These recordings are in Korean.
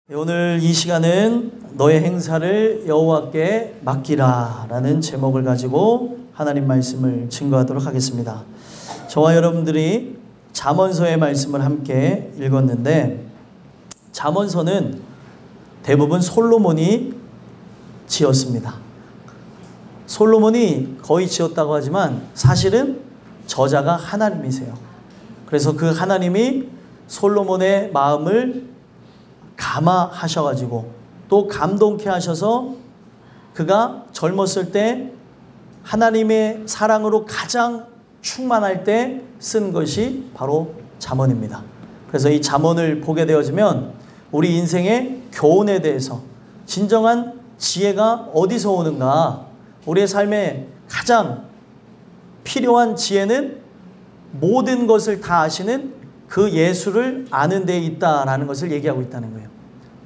오늘 이 시간은 너의 행사를 여호와께 맡기라 라는 제목을 가지고 하나님 말씀을 증거하도록 하겠습니다. 저와 여러분들이 잠언서의 말씀을 함께 읽었는데, 잠언서는 대부분 솔로몬이 지었습니다. 솔로몬이 거의 지었다고 하지만 사실은 저자가 하나님이세요. 그래서 그 하나님이 솔로몬의 마음을 감화하셔가지고 또 감동케 하셔서 그가 젊었을 때 하나님의 사랑으로 가장 충만할 때 쓴 것이 바로 잠언입니다. 그래서 이 잠언을 보게 되어지면 우리 인생의 교훈에 대해서 진정한 지혜가 어디서 오는가, 우리의 삶에 가장 필요한 지혜는 모든 것을 다 아시는 그 예수를 아는 데 있다라는 것을 얘기하고 있다는 거예요.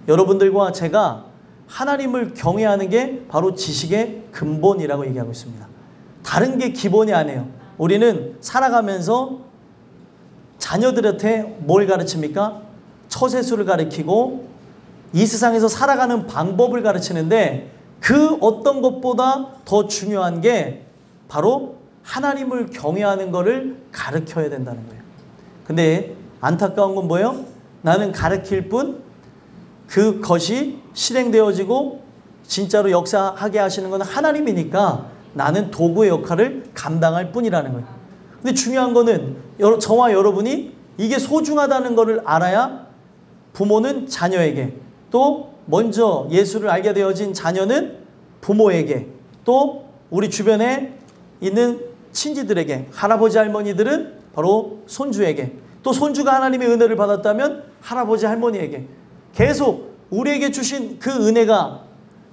여러분들과 제가 하나님을 경외하는 게 바로 지식의 근본이라고 얘기하고 있습니다. 다른 게 기본이 아니에요. 우리는 살아가면서 자녀들한테 뭘 가르칩니까? 처세술을 가르치고 이 세상에서 살아가는 방법을 가르치는데, 그 어떤 것보다 더 중요한 게 바로 하나님을 경외하는 것을 가르쳐야 된다는 거예요. 근데 안타까운 건 뭐예요? 나는 가르칠 뿐 그것이 실행되어지고 진짜로 역사하게 하시는 건 하나님이니까 나는 도구의 역할을 감당할 뿐이라는 거예요. 근데 중요한 거는 저와 여러분이 이게 소중하다는 것을 알아야 부모는 자녀에게, 또 먼저 예수를 알게 되어진 자녀는 부모에게, 또 우리 주변에 있는 친지들에게, 할아버지 할머니들은 바로 손주에게, 또 손주가 하나님의 은혜를 받았다면 할아버지 할머니에게, 계속 우리에게 주신 그 은혜가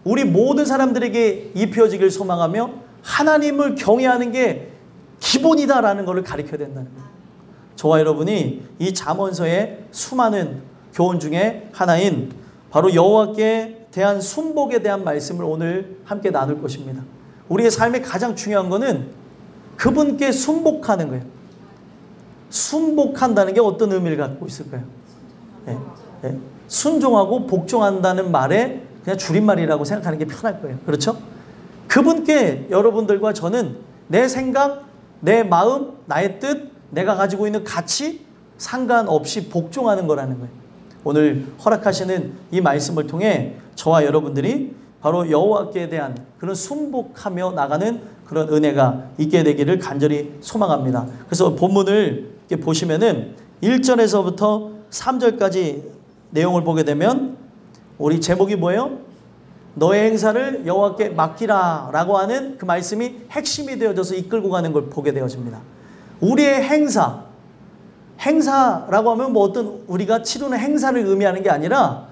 우리 모든 사람들에게 입혀지길 소망하며 하나님을 경외하는 게 기본이다라는 것을 가르쳐야 된다는 거예요. 저와 여러분이 이 잠언서의 수많은 교훈 중에 하나인 바로 여호와께 대한 순복에 대한 말씀을 오늘 함께 나눌 것입니다. 우리의 삶에 가장 중요한 것은 그분께 순복하는 거예요. 순복한다는 게 어떤 의미를 갖고 있을까요? 네. 네. 순종하고 복종한다는 말에 그냥 줄임말이라고 생각하는 게 편할 거예요. 그렇죠? 그분께 여러분들과 저는 내 생각, 내 마음, 나의 뜻, 내가 가지고 있는 가치 상관없이 복종하는 거라는 거예요. 오늘 허락하시는 이 말씀을 통해 저와 여러분들이 바로 여호와께 대한 그런 순복하며 나가는 그런 은혜가 있게 되기를 간절히 소망합니다. 그래서 본문을 이렇게 보시면은 1절에서부터 3절까지 내용을 보게 되면 우리 제목이 뭐예요? 너의 행사를 여호와께 맡기라 라고 하는 그 말씀이 핵심이 되어져서 이끌고 가는 걸 보게 되어집니다. 우리의 행사라고 하면 뭐 어떤 우리가 치르는 행사를 의미하는 게 아니라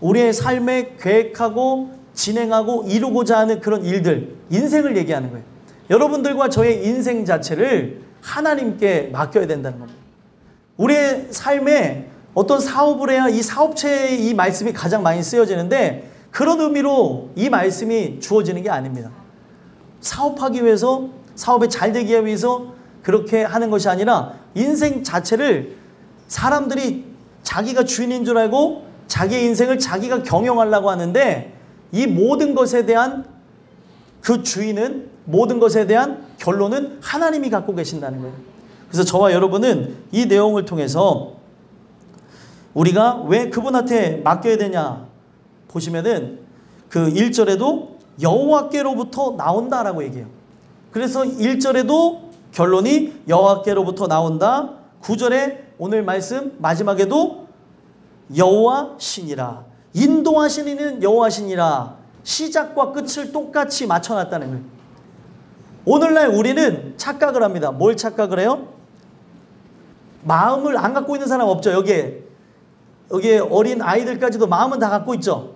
우리의 삶에 계획하고 진행하고 이루고자 하는 그런 일들, 인생을 얘기하는 거예요. 여러분들과 저의 인생 자체를 하나님께 맡겨야 된다는 겁니다. 우리의 삶에 어떤 사업을 해야 이 사업체에 이 말씀이 가장 많이 쓰여지는데, 그런 의미로 이 말씀이 주어지는 게 아닙니다. 사업하기 위해서, 사업이 잘 되기 위해서 그렇게 하는 것이 아니라 인생 자체를 사람들이 자기가 주인인 줄 알고 자기의 인생을 자기가 경영하려고 하는데, 이 모든 것에 대한 그 주인은, 모든 것에 대한 결론은 하나님이 갖고 계신다는 거예요. 그래서 저와 여러분은 이 내용을 통해서 우리가 왜 그분한테 맡겨야 되냐 보시면은 그 1절에도 여호와께로부터 나온다라고 얘기해요. 그래서 1절에도 결론이 여호와께로부터 나온다. 9절에 오늘 말씀 마지막에도 여호와시니라, 인도하시는 여호와시니라, 시작과 끝을 똑같이 맞춰놨다는 거예요. 오늘날 우리는 착각을 합니다. 뭘 착각을 해요? 마음을 안 갖고 있는 사람 없죠? 여기에 어린 아이들까지도 마음은 다 갖고 있죠.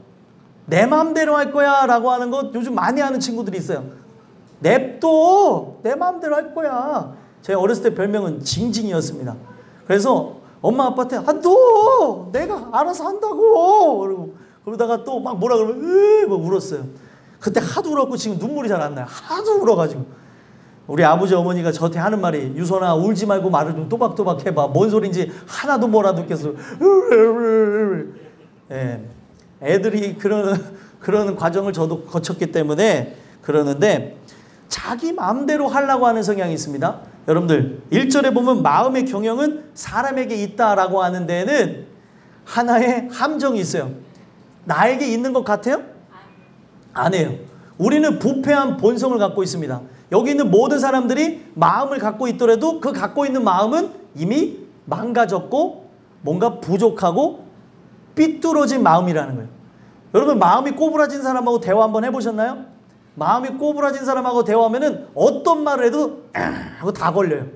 내 마음대로 할 거야 라고 하는 것 요즘 많이 하는 친구들이 있어요. 냅둬, 내 마음대로 할 거야. 제 어렸을 때 별명은 징징이었습니다. 그래서 엄마 아빠한테 너 내가 알아서 한다고 그러다가 또 막 뭐라 그러면 막 울었어요. 그때 하도 울었고 지금 눈물이 잘 안 나요. 하도 울어가지고. 우리 아버지 어머니가 저한테 하는 말이, 유선아 울지 말고 말을 좀 또박또박 해봐. 뭔 소리인지 하나도 못 알아듣겠어. 예. 애들이 그런 과정을 저도 거쳤기 때문에 그러는데, 자기 마음대로 하려고 하는 성향이 있습니다. 여러분들 1절에 보면 마음의 경영은 사람에게 있다라고 하는 데에는 하나의 함정이 있어요. 나에게 있는 것 같아요? 아니에요. 우리는 부패한 본성을 갖고 있습니다. 여기 있는 모든 사람들이 마음을 갖고 있더라도 그 갖고 있는 마음은 이미 망가졌고 뭔가 부족하고 삐뚤어진 마음이라는 거예요. 여러분, 마음이 꼬부라진 사람하고 대화 한번 해보셨나요? 마음이 꼬부라진 사람하고 대화하면은 어떤 말을 해도 하고 다 걸려요.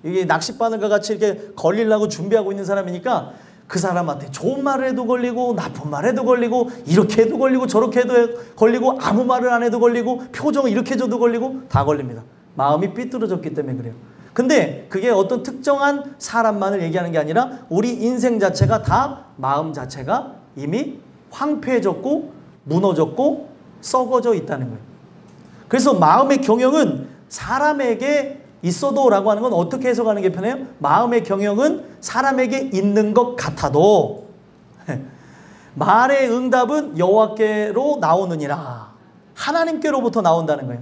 이게 낚싯바늘과 같이 이렇게 걸리려고 준비하고 있는 사람이니까 그 사람한테 좋은 말을 해도 걸리고 나쁜 말 해도 걸리고 이렇게 해도 걸리고 저렇게 해도 걸리고 아무 말을 안 해도 걸리고 표정을 이렇게 해줘도 걸리고 다 걸립니다. 마음이 삐뚤어졌기 때문에 그래요. 근데 그게 어떤 특정한 사람만을 얘기하는 게 아니라 우리 인생 자체가 다 마음 자체가 이미 황폐해졌고 무너졌고 썩어져 있다는 거예요. 그래서 마음의 경영은 사람에게 있어도 라고 하는 건 어떻게 해석하는 게 편해요? 마음의 경영은 사람에게 있는 것 같아도 말의 응답은 여호와께로 나오느니라. 하나님께로부터 나온다는 거예요.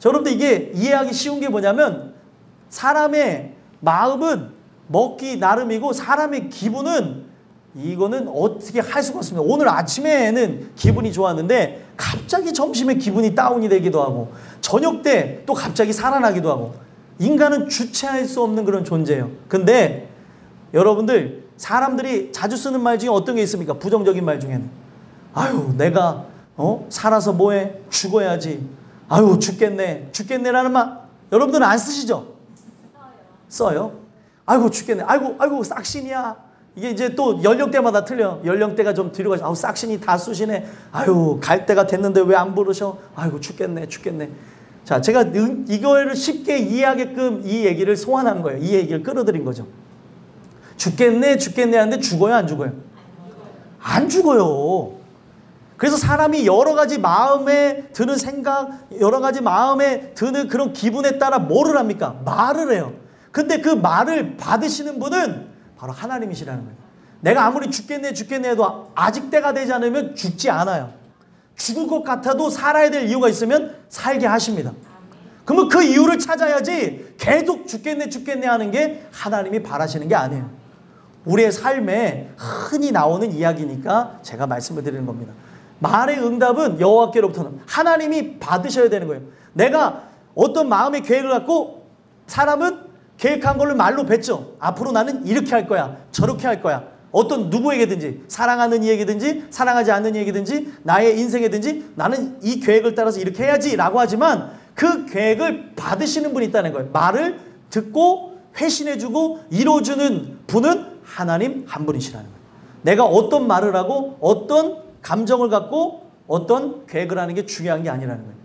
여러분들 이게 이해하기 쉬운 게 뭐냐면 사람의 마음은 먹기 나름이고 사람의 기분은 이거는 어떻게 할 수가 없습니다. 오늘 아침에는 기분이 좋았는데 갑자기 점심에 기분이 다운이 되기도 하고 저녁 때 또 갑자기 살아나기도 하고 인간은 주체할 수 없는 그런 존재예요. 근데 여러분들 사람들이 자주 쓰는 말 중에 어떤 게 있습니까? 부정적인 말 중에는 아유 내가 살아서 뭐해? 죽어야지. 아유 죽겠네. 죽겠네라는 말 여러분들은 안 쓰시죠? 써요. 아이고 죽겠네. 아이고 싹신이야. 이게 이제 또 연령대마다 틀려. 연령대가 좀 뒤로 가서 아우 싹신이 다 쑤시네. 아유 갈 때가 됐는데 왜 안 부르셔? 아이고 죽겠네. 자, 제가 이거를 쉽게 이해하게끔 이 얘기를 소환한 거예요. 이 얘기를 끌어들인 거죠. 죽겠네 하는데 죽어요, 안 죽어요? 안 죽어요. 그래서 사람이 여러 가지 마음에 드는 생각, 여러 가지 마음에 드는 그런 기분에 따라 뭐를 합니까? 말을 해요. 근데 그 말을 받으시는 분은 바로 하나님이시라는 거예요. 내가 아무리 죽겠네 해도 아직 때가 되지 않으면 죽지 않아요. 죽을 것 같아도 살아야 될 이유가 있으면 살게 하십니다. 그러면 그 이유를 찾아야지 계속 죽겠네 하는 게 하나님이 바라시는 게 아니에요. 우리의 삶에 흔히 나오는 이야기니까 제가 말씀을 드리는 겁니다. 말의 응답은 여호와께로부터는 하나님이 받으셔야 되는 거예요. 내가 어떤 마음의 계획을 갖고 사람은 계획한 걸로 말로 뱉죠. 앞으로 나는 이렇게 할 거야. 저렇게 할 거야. 어떤 누구에게든지 사랑하는 이에게든지 사랑하지 않는 이에게든지 나의 인생에든지 나는 이 계획을 따라서 이렇게 해야지 라고 하지만 그 계획을 받으시는 분이 있다는 거예요. 말을 듣고 회신해주고 이루어주는 분은 하나님 한 분이시라는 거예요. 내가 어떤 말을 하고 어떤 감정을 갖고 어떤 계획을 하는 게 중요한 게 아니라는 거예요.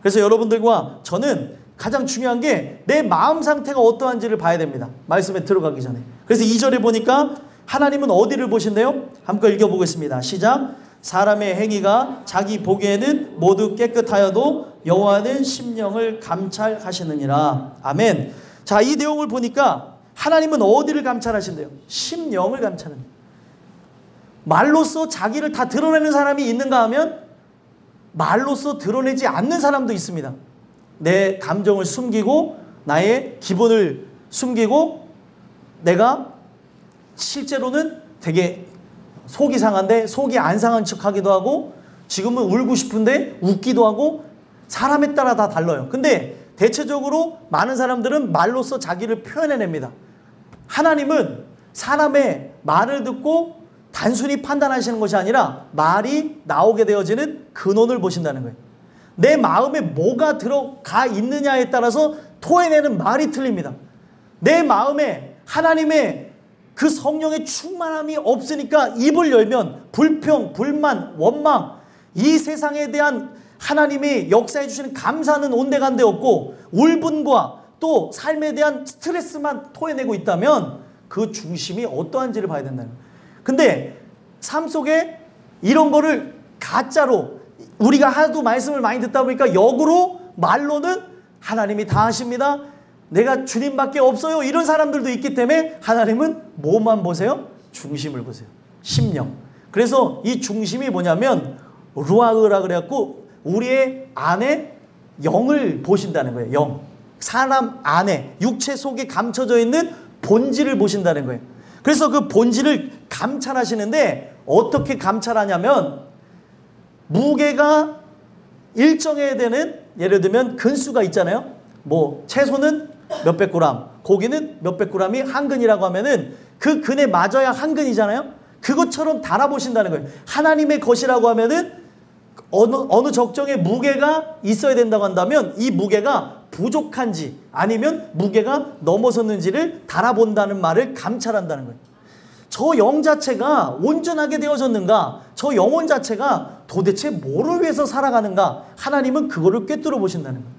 그래서 여러분들과 저는 가장 중요한 게 내 마음 상태가 어떠한지를 봐야 됩니다. 말씀에 들어가기 전에. 그래서 2절에 보니까 하나님은 어디를 보신대요? 한번 읽어보겠습니다. 시작. 사람의 행위가 자기 보기에는 모두 깨끗하여도 여호와는 심령을 감찰하시느니라. 아멘. 자, 이 내용을 보니까 하나님은 어디를 감찰하신대요? 심령을 감찰합니다. 말로써 자기를 다 드러내는 사람이 있는가 하면 말로써 드러내지 않는 사람도 있습니다. 내 감정을 숨기고 나의 기분을 숨기고 내가 실제로는 되게 속이 상한데 속이 안 상한 척하기도 하고 지금은 울고 싶은데 웃기도 하고 사람에 따라 다 달라요. 근데 대체적으로 많은 사람들은 말로써 자기를 표현해냅니다. 하나님은 사람의 말을 듣고 단순히 판단하시는 것이 아니라 말이 나오게 되어지는 근원을 보신다는 거예요. 내 마음에 뭐가 들어가 있느냐에 따라서 토해내는 말이 틀립니다. 내 마음에 하나님의 그 성령의 충만함이 없으니까 입을 열면 불평, 불만, 원망 이 세상에 대한 하나님이 역사해 주시는 감사는 온데간데 없고 울분과 또 삶에 대한 스트레스만 토해내고 있다면 그 중심이 어떠한지를 봐야 된다는 거예요. 근데 삶 속에 이런 거를 가짜로 우리가 하도 말씀을 많이 듣다 보니까 역으로 말로는 하나님이 다 하십니다. 내가 주님밖에 없어요. 이런 사람들도 있기 때문에 하나님은 뭐만 보세요? 중심을 보세요. 심령. 그래서 이 중심이 뭐냐면 루아흐라 그래갖고 우리의 안에 영을 보신다는 거예요. 영. 사람 안에 육체 속에 감춰져 있는 본질을 보신다는 거예요. 그래서 그 본질을 감찰하시는데 어떻게 감찰하냐면 무게가 일정해야 되는, 예를 들면 근수가 있잖아요. 뭐 채소는 몇백 그램, 고기는 몇백 그램이 한 근이라고 하면은 그 근에 맞아야 한 근이잖아요. 그것처럼 달아보신다는 거예요. 하나님의 것이라고 하면은 어느 적정의 무게가 있어야 된다고 한다면 이 무게가 부족한지 아니면 무게가 넘어섰는지를 달아본다는 말을 감찰한다는 거예요. 저 영 자체가 온전하게 되어졌는가? 저 영혼 자체가 도대체 뭐를 위해서 살아가는가? 하나님은 그거를 꿰뚫어 보신다는 거예요.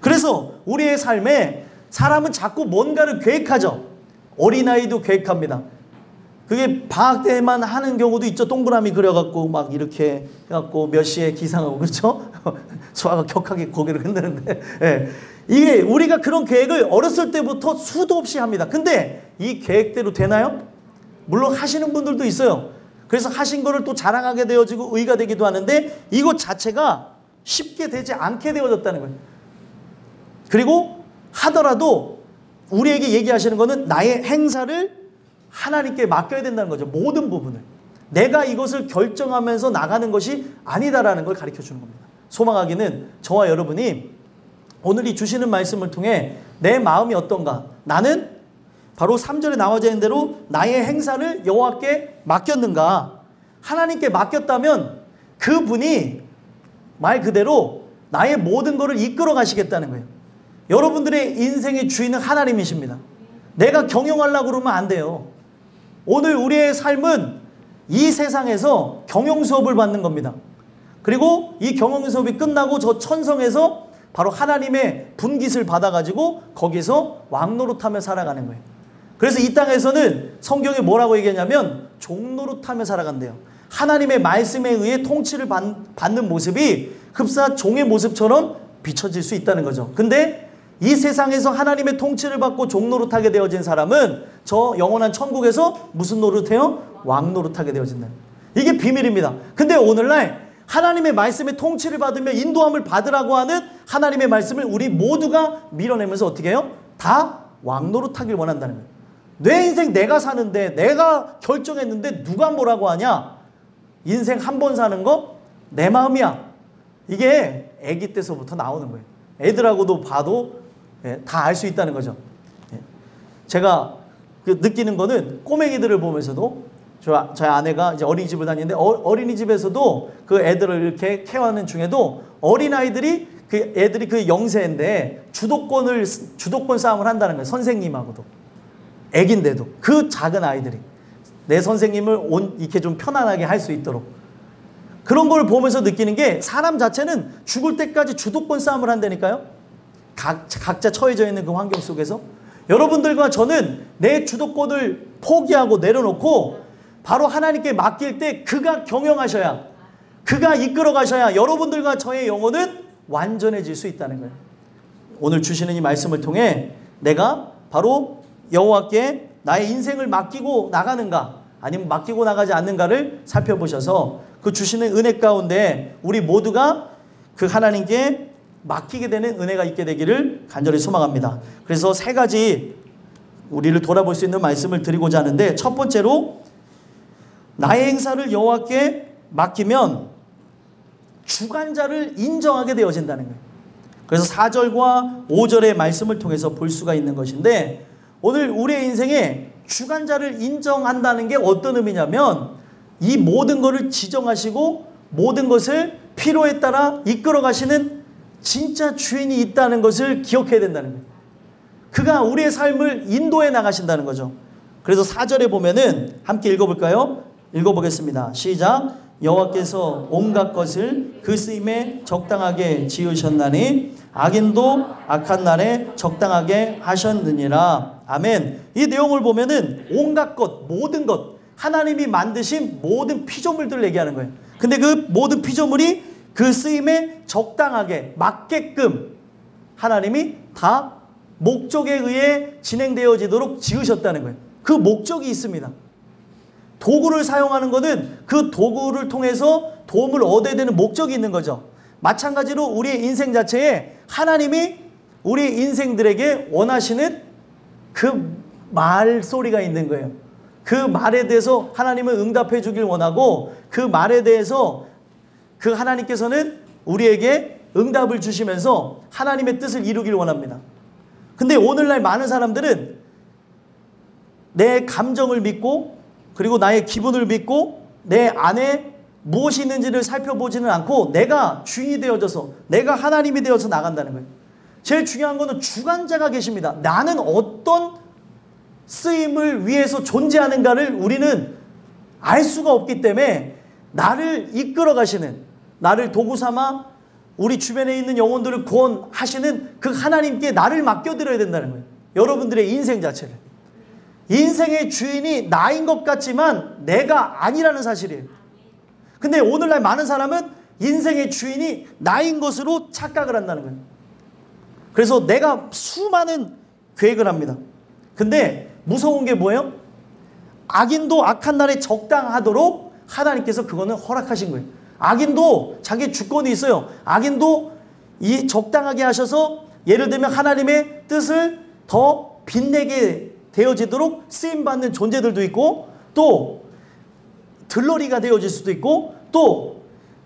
그래서 우리의 삶에 사람은 자꾸 뭔가를 계획하죠. 어린아이도 계획합니다. 그게 방학 때만 하는 경우도 있죠. 동그라미 그려갖고 막 이렇게 해갖고 몇 시에 기상하고 그렇죠? 소아가 격하게 고개를 흔드는데 예. 이게 우리가 그런 계획을 어렸을 때부터 수도 없이 합니다. 근데 이 계획대로 되나요? 물론 하시는 분들도 있어요. 그래서 하신 거를 또 자랑하게 되어지고 의가 되기도 하는데 이것 자체가 쉽게 되지 않게 되어졌다는 거예요. 그리고 하더라도 우리에게 얘기하시는 거는 나의 행사를 하나님께 맡겨야 된다는 거죠. 모든 부분을. 내가 이것을 결정하면서 나가는 것이 아니다라는 걸 가르쳐 주는 겁니다. 소망하기는 저와 여러분이 오늘 이 주시는 말씀을 통해 내 마음이 어떤가? 나는 바로 3절에 나와져 있는 대로 나의 행사를 여호와께 맡겼는가? 하나님께 맡겼다면 그분이 말 그대로 나의 모든 것을 이끌어 가시겠다는 거예요. 여러분들의 인생의 주인은 하나님이십니다. 내가 경영하려고 그러면 안 돼요. 오늘 우리의 삶은 이 세상에서 경영 수업을 받는 겁니다. 그리고 이 경영 수업이 끝나고 저 천성에서 바로 하나님의 분깃을 받아가지고 거기서 왕노릇하며 살아가는 거예요. 그래서 이 땅에서는 성경에 뭐라고 얘기하냐면 종노릇하며 살아간대요. 하나님의 말씀에 의해 통치를 받는 모습이 흡사 종의 모습처럼 비춰질 수 있다는 거죠. 근데 이 세상에서 하나님의 통치를 받고 종노릇하게 되어진 사람은 저 영원한 천국에서 무슨 노릇해요? 왕노릇하게 되어진다. 이게 비밀입니다. 근데 오늘날 하나님의 말씀의 통치를 받으며 인도함을 받으라고 하는 하나님의 말씀을 우리 모두가 밀어내면서 어떻게 해요? 다 왕노릇하길 원한다는 거예요. 내 인생 내가 사는데 내가 결정했는데 누가 뭐라고 하냐? 인생 한 번 사는 거 내 마음이야. 이게 아기 때서부터 나오는 거예요. 애들하고도 봐도 다 알 수 있다는 거죠. 제가 느끼는 거는 꼬맹이들을 보면서도 저희 아내가 이제 어린이집을 다니는데 어린이집에서도 그 애들을 이렇게 케어하는 중에도 어린아이들이 그 애들이 그 영세인데 주도권 싸움을 한다는 거예요. 선생님하고도. 애긴데도 그 작은 아이들이 내 선생님을 이렇게 좀 편안하게 할 수 있도록 그런 걸 보면서 느끼는 게 사람 자체는 죽을 때까지 주도권 싸움을 한다니까요. 각자 처해져 있는 그 환경 속에서 여러분들과 저는 내 주도권을 포기하고 내려놓고 바로 하나님께 맡길 때 그가 경영하셔야, 그가 이끌어 가셔야 여러분들과 저의 영혼은 완전해질 수 있다는 거예요. 오늘 주시는 이 말씀을 통해 내가 바로 여호와께 나의 인생을 맡기고 나가는가 아니면 맡기고 나가지 않는가를 살펴보셔서 그 주시는 은혜 가운데 우리 모두가 그 하나님께 맡기게 되는 은혜가 있게 되기를 간절히 소망합니다. 그래서 세 가지 우리를 돌아볼 수 있는 말씀을 드리고자 하는데, 첫 번째로 나의 행사를 여호와께 맡기면 주관자를 인정하게 되어진다는 거예요. 그래서 4절과 5절의 말씀을 통해서 볼 수가 있는 것인데, 오늘 우리의 인생에 주관자를 인정한다는 게 어떤 의미냐면 이 모든 것을 지정하시고 모든 것을 필요에 따라 이끌어 가시는 진짜 주인이 있다는 것을 기억해야 된다는 거예요. 그가 우리의 삶을 인도해 나가신다는 거죠. 그래서 4절에 보면은 함께 읽어볼까요? 읽어보겠습니다. 시작. 여호와께서 온갖 것을 그 쓰임에 적당하게 지으셨나니 악인도 악한 날에 적당하게 하셨느니라. 아멘. 이 내용을 보면은 온갖 것, 모든 것, 하나님이 만드신 모든 피조물들을 얘기하는 거예요. 근데 그 모든 피조물이 그 쓰임에 적당하게 맞게끔 하나님이 다 목적에 의해 진행되어지도록 지으셨다는 거예요. 그 목적이 있습니다. 도구를 사용하는 것은 그 도구를 통해서 도움을 얻어야 되는 목적이 있는 거죠. 마찬가지로 우리의 인생 자체에 하나님이 우리 인생들에게 원하시는 그 말소리가 있는 거예요. 그 말에 대해서 하나님은 응답해 주길 원하고 그 말에 대해서 그 하나님께서는 우리에게 응답을 주시면서 하나님의 뜻을 이루길 원합니다. 근데 오늘날 많은 사람들은 내 감정을 믿고 그리고 나의 기분을 믿고 내 안에 무엇이 있는지를 살펴보지는 않고 내가 주인이 되어져서 내가 하나님이 되어서 나간다는 거예요. 제일 중요한 거는 주관자가 계십니다. 나는 어떤 쓰임을 위해서 존재하는가를 우리는 알 수가 없기 때문에 나를 이끌어 가시는, 나를 도구 삼아 우리 주변에 있는 영혼들을 구원하시는 그 하나님께 나를 맡겨드려야 된다는 거예요. 여러분들의 인생 자체를. 인생의 주인이 나인 것 같지만 내가 아니라는 사실이에요. 근데 오늘날 많은 사람은 인생의 주인이 나인 것으로 착각을 한다는 거예요. 그래서 내가 수많은 계획을 합니다. 근데 무서운 게 뭐예요? 악인도 악한 날에 적당하도록 하나님께서 그거는 허락하신 거예요. 악인도 자기 주권이 있어요. 악인도 이 적당하게 하셔서 예를 들면 하나님의 뜻을 더 빛내게 되어지도록 쓰임받는 존재들도 있고 또 들러리가 되어질 수도 있고 또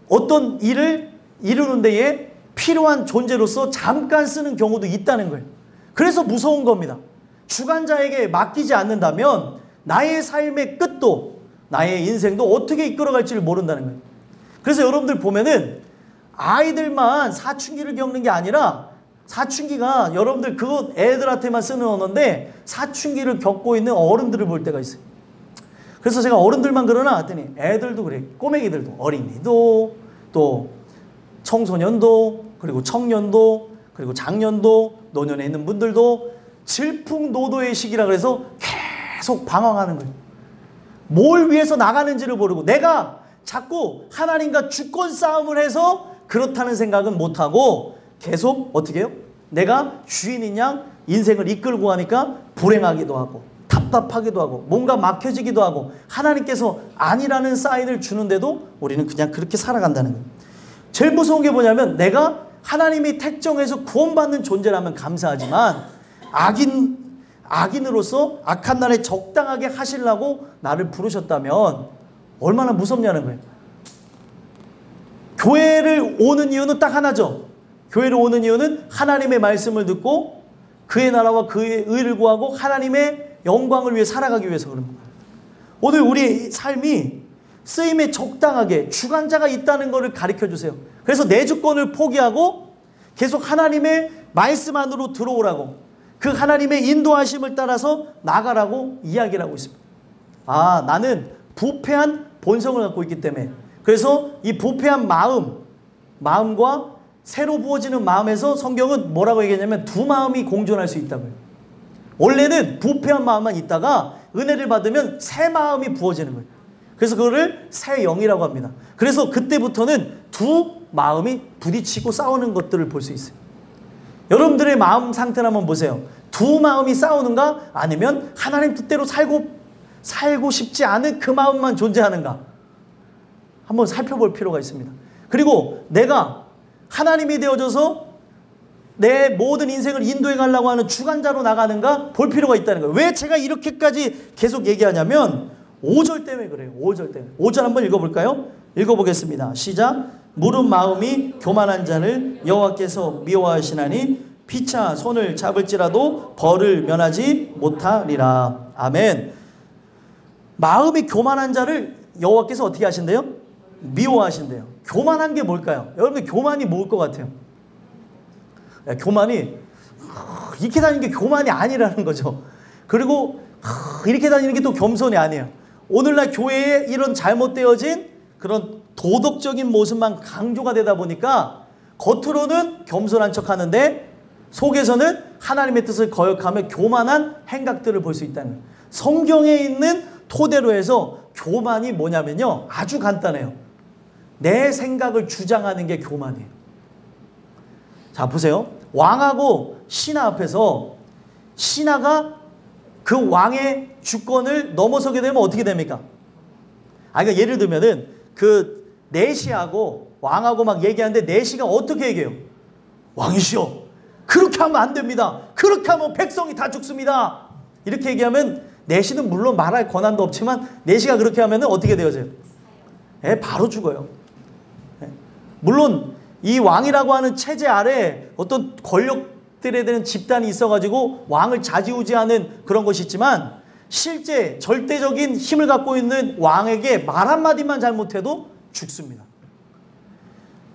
어떤 일을 이루는 데에 필요한 존재로서 잠깐 쓰는 경우도 있다는 거예요. 그래서 무서운 겁니다. 주관자에게 맡기지 않는다면 나의 삶의 끝도 나의 인생도 어떻게 이끌어갈지를 모른다는 거예요. 그래서 여러분들 보면은 아이들만 사춘기를 겪는 게 아니라 사춘기가 여러분들 그거 애들한테만 쓰는 언어인데 사춘기를 겪고 있는 어른들을 볼 때가 있어요. 그래서 제가 어른들만 그러나 했더니 애들도 그래. 꼬맹이들도 어린이도 또 청소년도 그리고 청년도 그리고 장년도 노년에 있는 분들도 질풍노도의 시기라 그래서 계속 방황하는 거예요. 뭘 위해서 나가는지를 모르고 내가 자꾸 하나님과 주권 싸움을 해서 그렇다는 생각은 못하고 계속 어떻게 해요? 내가 주인인 양 인생을 이끌고 가니까 불행하기도 하고 답답하기도 하고 뭔가 막혀지기도 하고 하나님께서 아니라는 사인을 주는데도 우리는 그냥 그렇게 살아간다는 거예요. 제일 무서운 게 뭐냐면 내가 하나님이 택정해서 구원받는 존재라면 감사하지만 악인으로서 악한 날에 적당하게 하시려고 나를 부르셨다면 얼마나 무섭냐는 거예요. 교회를 오는 이유는 딱 하나죠. 교회를 오는 이유는 하나님의 말씀을 듣고 그의 나라와 그의 의를 구하고 하나님의 영광을 위해 살아가기 위해서 그런 거예요. 오늘 우리 삶이 쓰임에 적당하게 주관자가 있다는 것을 가르쳐 주세요. 그래서 내 주권을 포기하고 계속 하나님의 말씀 안으로 들어오라고 그 하나님의 인도하심을 따라서 나가라고 이야기를 하고 있습니다. 아, 나는 부패한 본성을 갖고 있기 때문에 그래서 이 부패한 마음과 새로 부어지는 마음에서 성경은 뭐라고 얘기했냐면 두 마음이 공존할 수 있다고요. 원래는 부패한 마음만 있다가 은혜를 받으면 새 마음이 부어지는 거예요. 그래서 그거를 새 영이라고 합니다. 그래서 그때부터는 두 마음이 부딪히고 싸우는 것들을 볼 수 있어요. 여러분들의 마음 상태를 한번 보세요. 두 마음이 싸우는가? 아니면 하나님 뜻대로 살고 싶지 않은 그 마음만 존재하는가? 한번 살펴볼 필요가 있습니다. 그리고 내가 하나님이 되어져서 내 모든 인생을 인도해 가려고 하는 주관자로 나가는가 볼 필요가 있다는 거예요. 왜 제가 이렇게까지 계속 얘기하냐면 5절 때문에 그래요. 5절 때문에. 5절 한번 읽어볼까요? 읽어보겠습니다. 시작. 무릇 마음이 교만한 자를 여호와께서 미워하시나니 피차 손을 잡을지라도 벌을 면하지 못하리라. 아멘. 마음이 교만한 자를 여호와께서 어떻게 하신대요? 미워하신대요. 교만한 게 뭘까요? 여러분 교만이 뭘 것 같아요? 교만이 이렇게 다니는 게 교만이 아니라는 거죠. 그리고 이렇게 다니는 게 또 겸손이 아니에요. 오늘날 교회에 이런 잘못되어진 그런 도덕적인 모습만 강조가 되다 보니까 겉으로는 겸손한 척 하는데 속에서는 하나님의 뜻을 거역하며 교만한 행각들을 볼 수 있다는 거예요. 성경에 있는 토대로 해서 교만이 뭐냐면요. 아주 간단해요. 내 생각을 주장하는 게 교만이에요. 자, 보세요. 왕하고 신하 앞에서 신하가 그 왕의 주권을 넘어서게 되면 어떻게 됩니까? 그러니까 예를 들면은 그 내시하고 왕하고 막 얘기하는데 내시가 어떻게 얘기해요? 왕이시여, 그렇게 하면 안 됩니다. 그렇게 하면 백성이 다 죽습니다. 이렇게 얘기하면 내시는 물론 말할 권한도 없지만 내시가 그렇게 하면 어떻게 되어져요? 바로 죽어요. 물론 이 왕이라고 하는 체제 아래 어떤 권력들에 대한 집단이 있어가지고 왕을 좌지우지하는 그런 것이 있지만 실제 절대적인 힘을 갖고 있는 왕에게 말 한마디만 잘못해도 죽습니다.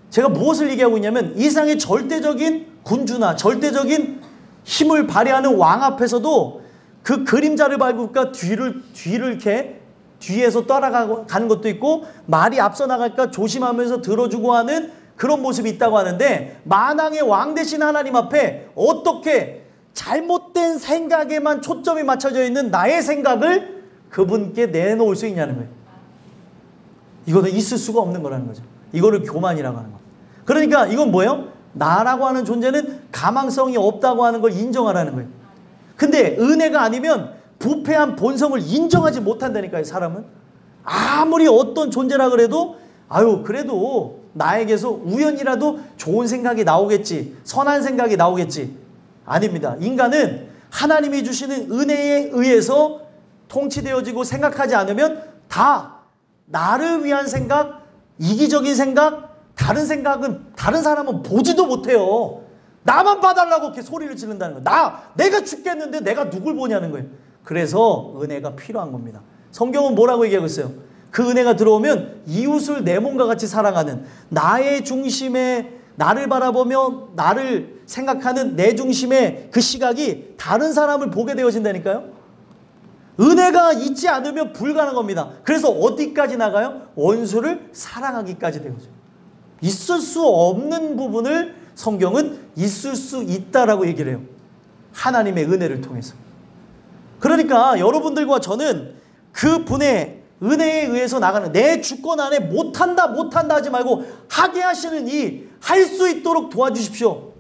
제가 무엇을 얘기하고 있냐면 이 세상의 절대적인 군주나 절대적인 힘을 발휘하는 왕 앞에서도 그 그림자를 밟을까 뒤를 이렇게 뒤에서 따라가는 것도 있고 말이 앞서 나갈까 조심하면서 들어주고 하는 그런 모습이 있다고 하는데 만왕의 왕 되신 하나님 앞에 어떻게 잘못된 생각에만 초점이 맞춰져 있는 나의 생각을 그분께 내놓을 수 있냐는 거예요. 이거는 있을 수가 없는 거라는 거죠. 이거를 교만이라고 하는 거. 그러니까 이건 뭐예요? 나라고 하는 존재는 가망성이 없다고 하는 걸 인정하라는 거예요. 근데 은혜가 아니면 부패한 본성을 인정하지 못한다니까요. 사람은 아무리 어떤 존재라 그래도 그래도 나에게서 우연이라도 좋은 생각이 나오겠지, 선한 생각이 나오겠지. 아닙니다. 인간은 하나님이 주시는 은혜에 의해서 통치되어지고 생각하지 않으면 다 나를 위한 생각, 이기적인 생각, 다른 생각은 다른 사람은 보지도 못해요. 나만 봐달라고 이렇게 소리를 지른다는 거예요. 내가 죽겠는데 내가 누굴 보냐는 거예요. 그래서 은혜가 필요한 겁니다. 성경은 뭐라고 얘기하고 있어요? 그 은혜가 들어오면 이웃을 내 몸과 같이 사랑하는 나의 중심에 나를 바라보며 나를 생각하는 내 중심의 그 시각이 다른 사람을 보게 되어진다니까요. 은혜가 있지 않으면 불가능한 겁니다. 그래서 어디까지 나가요? 원수를 사랑하기까지 되어져요. 있을 수 없는 부분을 성경은 있을 수 있다라고 얘기를 해요. 하나님의 은혜를 통해서. 그러니까 여러분들과 저는 그 분의 은혜에 의해서 나가는 내 주권 안에 못한다 하지 말고 하게 하시는 이 할 수 있도록 도와주십시오.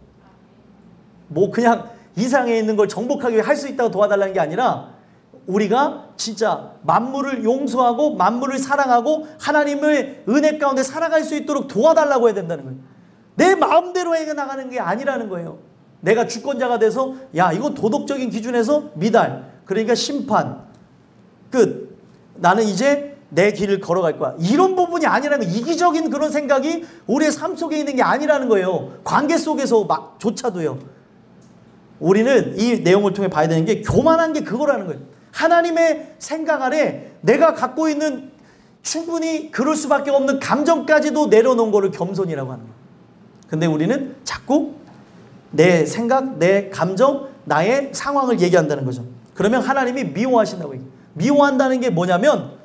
뭐 그냥 이상에 있는 걸 정복하기 위해 할 수 있다고 도와달라는 게 아니라 우리가 진짜 만물을 용서하고 만물을 사랑하고 하나님의 은혜 가운데 살아갈 수 있도록 도와달라고 해야 된다는 거예요. 내 마음대로 해 나가는 게 아니라는 거예요. 내가 주권자가 돼서 이건 도덕적인 기준에서 미달, 그러니까 심판, 끝. 나는 이제 내 길을 걸어갈 거야. 이런 부분이 아니라는 거예요. 이기적인 그런 생각이 우리의 삶 속에 있는 게 아니라는 거예요. 관계 속에서 조차도요. 우리는 이 내용을 통해 봐야 되는 게 교만한 게 그거라는 거예요. 하나님의 생각 아래 내가 갖고 있는 충분히 그럴 수밖에 없는 감정까지도 내려놓은 거를 겸손이라고 하는 거예요. 근데 우리는 자꾸 내 생각, 내 감정, 나의 상황을 얘기한다는 거죠. 그러면 하나님이 미워하신다고 얘기해요. 미워한다는 게 뭐냐면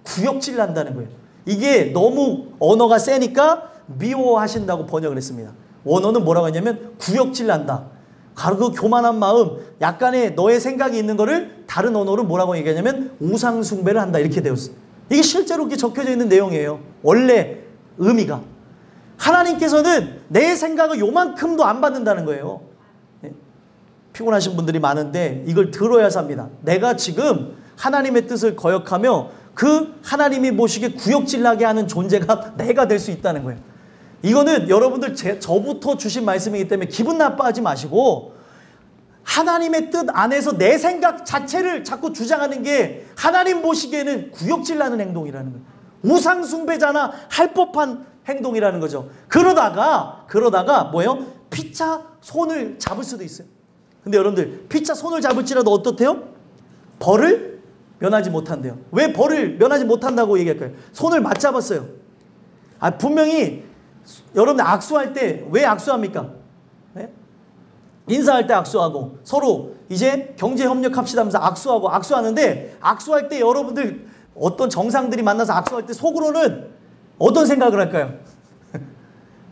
구역질 난다는 거예요. 이게 너무 언어가 세니까 미워하신다고 번역을 했습니다. 원어는 뭐라고 하냐면 구역질 난다. 그 교만한 마음, 약간의 너의 생각이 있는 거를 다른 언어로 뭐라고 얘기하냐면 우상 숭배를 한다. 이렇게 되었어요. 이게 실제로 이렇게 적혀져 있는 내용이에요. 원래 의미가. 하나님께서는 내 생각을 요만큼도 안 받는다는 거예요. 피곤하신 분들이 많은데 이걸 들어야 삽니다. 내가 지금 하나님의 뜻을 거역하며 그 하나님이 보시기에 구역질나게 하는 존재가 내가 될 수 있다는 거예요. 이거는 여러분들 저부터 주신 말씀이기 때문에 기분 나빠하지 마시고 하나님의 뜻 안에서 내 생각 자체를 자꾸 주장하는 게 하나님 보시기에는 구역질나는 행동이라는 거예요. 우상 숭배자나 할 법한 행동이라는 거죠. 그러다가 뭐예요? 피차 손을 잡을 수도 있어요. 근데 여러분들 피차 손을 잡을지라도 어떻대요? 벌을 면하지 못한대요. 왜 벌을 면하지 못한다고 얘기할까요? 손을 맞잡았어요. 분명히 여러분 악수할 때 왜 악수합니까? 네? 인사할 때 악수하고 서로 이제 경제협력합시다 하면서 악수하는데 악수할 때 여러분들 어떤 정상들이 만나서 악수할 때 속으로는 어떤 생각을 할까요?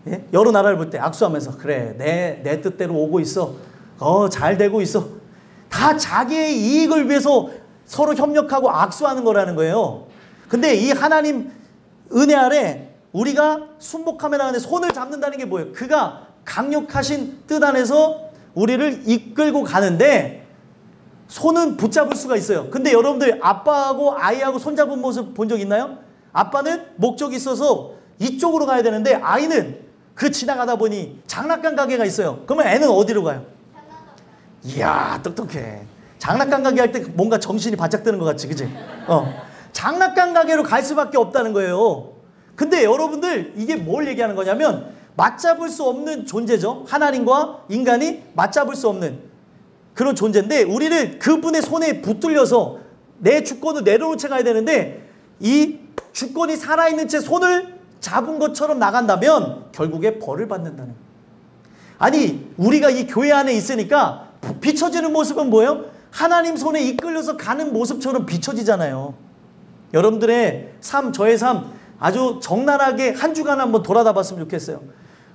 예? 여러 나라를 볼 때 악수하면서 그래 내 뜻대로 오고 있어. 잘 되고 있어. 다 자기의 이익을 위해서 서로 협력하고 악수하는 거라는 거예요. 근데 이 하나님 은혜 아래 우리가 순복하며 나가는데 손을 잡는다는 게 뭐예요? 그가 강력하신 뜻 안에서 우리를 이끌고 가는데 손은 붙잡을 수가 있어요. 근데 여러분들 아빠하고 아이하고 손잡은 모습 본 적 있나요? 아빠는 목적이 있어서 이쪽으로 가야 되는데 아이는 그 지나가다 보니 장난감 가게가 있어요. 그러면 애는 어디로 가요? 이야, 똑똑해. 장난감 가게 할 때 뭔가 정신이 바짝 드는 것 같지, 그치? 장난감 가게로 갈 수밖에 없다는 거예요. 근데 여러분들 이게 뭘 얘기하는 거냐면 맞잡을 수 없는 존재죠. 하나님과 인간이 맞잡을 수 없는 그런 존재인데 우리를 그분의 손에 붙들려서 내 주권을 내려놓은 채 가야 되는데 이 주권이 살아있는 채 손을 잡은 것처럼 나간다면 결국에 벌을 받는다는 거예요. 아니 우리가 이 교회 안에 있으니까 비춰지는 모습은 뭐예요? 하나님 손에 이끌려서 가는 모습처럼 비춰지잖아요. 여러분들의 삶, 저의 삶 아주 적나라하게 한 주간 한번 돌아다 봤으면 좋겠어요.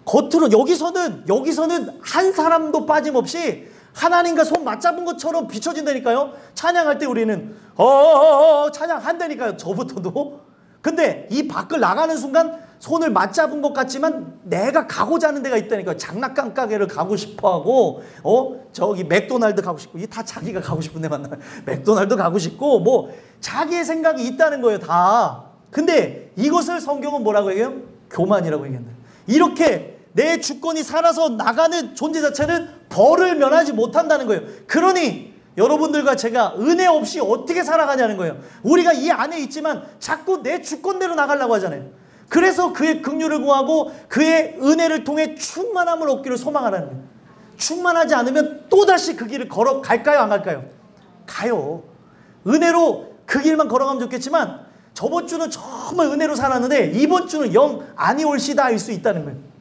겉으로 여기서는 한 사람도 빠짐없이 하나님과 손 맞잡은 것처럼 비춰진다니까요. 찬양할 때 우리는 찬양한다니까요. 저부터도. 근데 이 밖을 나가는 순간 손을 맞잡은 것 같지만 내가 가고자 하는 데가 있다니까요. 장난감 가게를 가고 싶어하고 저기 맥도날드 가고 싶고 이게 다 자기가 가고 싶은 데만 나요. 맥도날드 가고 싶고 뭐 자기의 생각이 있다는 거예요. 다. 근데 이것을 성경은 뭐라고 얘기해요? 교만이라고 얘기한다. 이렇게 내 주권이 살아서 나가는 존재 자체는 벌을 면하지 못한다는 거예요. 그러니 여러분들과 제가 은혜 없이 어떻게 살아가냐는 거예요. 우리가 이 안에 있지만 자꾸 내 주권대로 나가려고 하잖아요. 그래서 그의 긍휼을 구하고 그의 은혜를 통해 충만함을 얻기를 소망하라는 거예요. 충만하지 않으면 또다시 그 길을 걸어갈까요? 안 갈까요? 가요. 은혜로 그 길만 걸어가면 좋겠지만 저번 주는 정말 은혜로 살았는데 이번 주는 영 아니 올시다 할 수 있다는 거예요.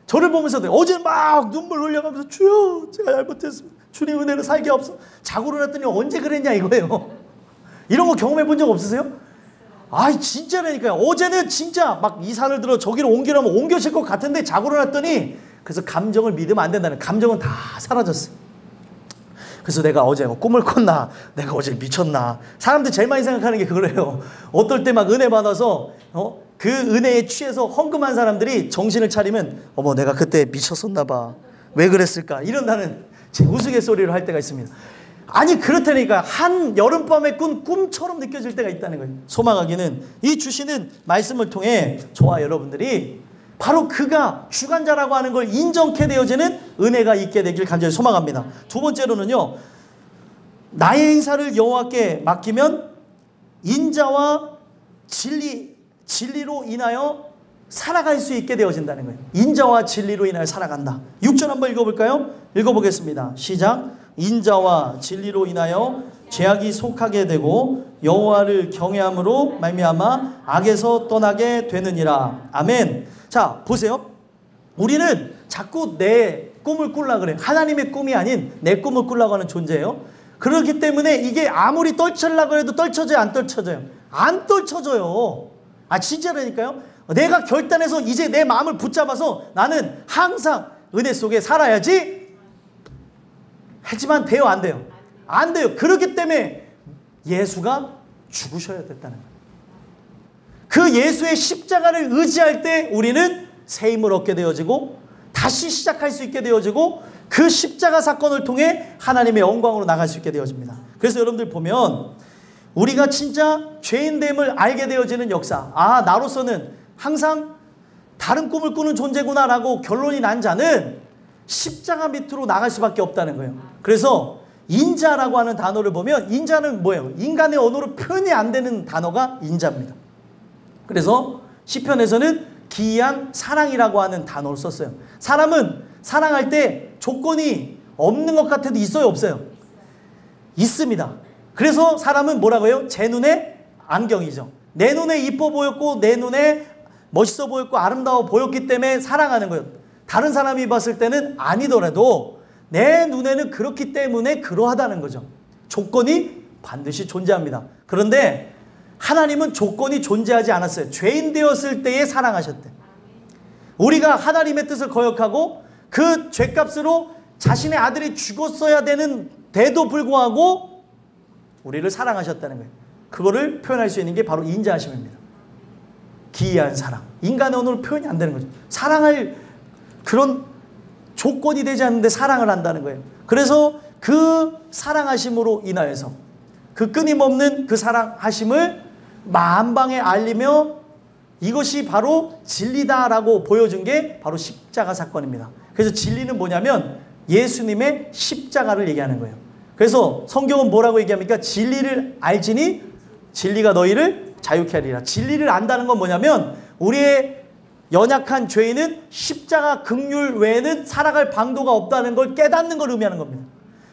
저를 보면서도 어제 막 눈물 흘려가면서 주여 제가 잘못했습니다. 주님 은혜를 살게 없어. 자고 일어났더니 언제 그랬냐 이거예요. 이런 거 경험해 본 적 없으세요? 아이 진짜라니까요. 어제는 진짜 막 이사를 들어 저기로 옮기려면 옮겨질 것 같은데 자고 일어났더니 그래서 감정을 믿으면 안 된다는 감정은 다 사라졌어요. 그래서 내가 어제 꿈을 꿨나? 내가 어제 미쳤나? 사람들이 제일 많이 생각하는 게 그거래요. 어떨 때 막 은혜 받아서 그 은혜에 취해서 헝금한 사람들이 정신을 차리면 어머 내가 그때 미쳤었나 봐. 왜 그랬을까? 이런다는 제 우스갯소리를 할 때가 있습니다. 아니 그렇다니까 한 여름밤에 꾼 꿈처럼 느껴질 때가 있다는 거예요. 소망하기는 이 주시는 말씀을 통해 저와 여러분들이 바로 그가 주관자라고 하는 걸 인정케 되어지는 은혜가 있게 되길 간절히 소망합니다. 두 번째로는요. 나의 인사를 여호와께 맡기면 인자와 진리로 인하여 살아갈 수 있게 되어진다는 거예요. 인자와 진리로 인하여 살아간다. 6절 한번 읽어볼까요? 읽어보겠습니다. 시작. 인자와 진리로 인하여 죄악이 속하게 되고 여호와를 경외함으로 말미암아 악에서 떠나게 되느니라. 아멘. 자 보세요. 우리는 자꾸 내 꿈을 꾸려고 그래. 하나님의 꿈이 아닌 내 꿈을 꾸려고 하는 존재예요. 그렇기 때문에 이게 아무리 떨쳐려고 해도 떨쳐져요? 안 떨쳐져요? 안 떨쳐져요. 아 진짜라니까요. 내가 결단해서 이제 내 마음을 붙잡아서 나는 항상 은혜 속에 살아야지 하지만 돼요? 안 돼요? 안 돼요. 그렇기 때문에 예수가 죽으셔야 됐다는 거예요. 그 예수의 십자가를 의지할 때 우리는 새 힘을 얻게 되어지고 다시 시작할 수 있게 되어지고 그 십자가 사건을 통해 하나님의 영광으로 나갈 수 있게 되어집니다. 그래서 여러분들 보면 우리가 진짜 죄인됨을 알게 되어지는 역사, 아 나로서는 항상 다른 꿈을 꾸는 존재구나 라고 결론이 난 자는 십자가 밑으로 나갈 수밖에 없다는 거예요. 그래서 인자라고 하는 단어를 보면 인자는 뭐예요? 인간의 언어로 표현이 안 되는 단어가 인자입니다. 그래서 시편에서는 기이한 사랑이라고 하는 단어를 썼어요. 사람은 사랑할 때 조건이 없는 것 같아도 있어요? 없어요? 있습니다. 그래서 사람은 뭐라고 해요? 제 눈에 안경이죠. 내 눈에 이뻐 보였고 내 눈에 멋있어 보였고 아름다워 보였기 때문에 사랑하는 거예요. 다른 사람이 봤을 때는 아니더라도 내 눈에는 그렇기 때문에 그러하다는 거죠. 조건이 반드시 존재합니다. 그런데 하나님은 조건이 존재하지 않았어요. 죄인 되었을 때에 사랑하셨대. 우리가 하나님의 뜻을 거역하고 그 죄값으로 자신의 아들이 죽었어야 되는데도 불구하고 우리를 사랑하셨다는 거예요. 그거를 표현할 수 있는 게 바로 인자하심입니다. 기이한 사랑. 인간의 언어로 표현이 안 되는 거죠. 사랑할 그런 조건이 되지 않는데 사랑을 한다는 거예요. 그래서 그 사랑하심으로 인하여서 그 끊임없는 그 사랑하심을 만방에 알리며 이것이 바로 진리다라고 보여준 게 바로 십자가 사건입니다. 그래서 진리는 뭐냐면 예수님의 십자가를 얘기하는 거예요. 그래서 성경은 뭐라고 얘기합니까? 진리를 알지니 진리가 너희를 자유케 하리라. 진리를 안다는 건 뭐냐면 우리의 연약한 죄인은 십자가 긍휼 외에는 살아갈 방도가 없다는 걸 깨닫는 걸 의미하는 겁니다.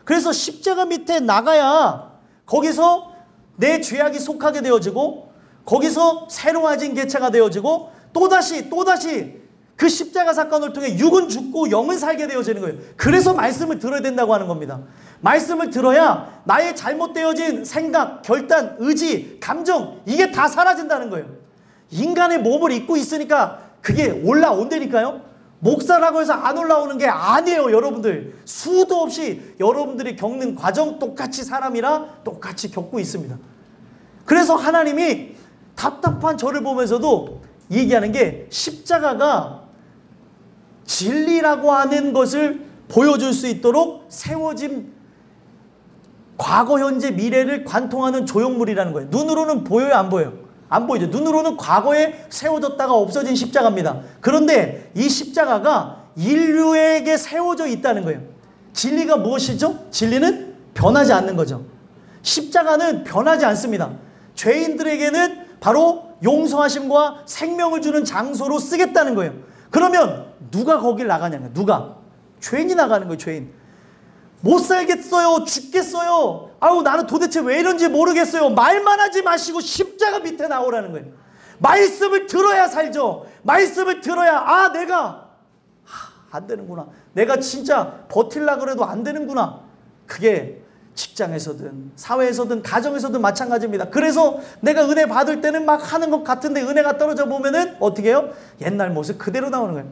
그래서 십자가 밑에 나가야 거기서 내 죄악이 속하게 되어지고 거기서 새로워진 개체가 되어지고 또다시 그 십자가 사건을 통해 육은 죽고 영은 살게 되어지는 거예요. 그래서 말씀을 들어야 된다고 하는 겁니다. 말씀을 들어야 나의 잘못되어진 생각, 결단, 의지, 감정 이게 다 사라진다는 거예요. 인간의 몸을 입고 있으니까 그게 올라온다니까요. 목사라고 해서 안 올라오는 게 아니에요. 여러분들 수도 없이 여러분들이 겪는 과정 똑같이 사람이라 똑같이 겪고 있습니다. 그래서 하나님이 답답한 저를 보면서도 얘기하는 게 십자가가 진리라고 하는 것을 보여줄 수 있도록 세워진 과거, 현재, 미래를 관통하는 조형물이라는 거예요. 눈으로는 보여요, 안 보여요? 안 보이죠. 눈으로는 과거에 세워졌다가 없어진 십자가입니다. 그런데 이 십자가가 인류에게 세워져 있다는 거예요. 진리가 무엇이죠? 진리는 변하지 않는 거죠. 십자가는 변하지 않습니다. 죄인들에게는 바로 용서하심과 생명을 주는 장소로 쓰겠다는 거예요. 그러면 누가 거길 나가냐는 거예요. 누가? 죄인이 나가는 거예요. 죄인. 못 살겠어요. 죽겠어요. 아우 나는 도대체 왜 이런지 모르겠어요. 말만 하지 마시고 십자가 밑에 나오라는 거예요. 말씀을 들어야 살죠. 말씀을 들어야 내가 안 되는구나. 내가 진짜 버틸라 그래도 안 되는구나. 그게 직장에서든 사회에서든 가정에서든 마찬가지입니다. 그래서 내가 은혜 받을 때는 막 하는 것 같은데 은혜가 떨어져 보면은 어떻게 해요? 옛날 모습 그대로 나오는 거예요.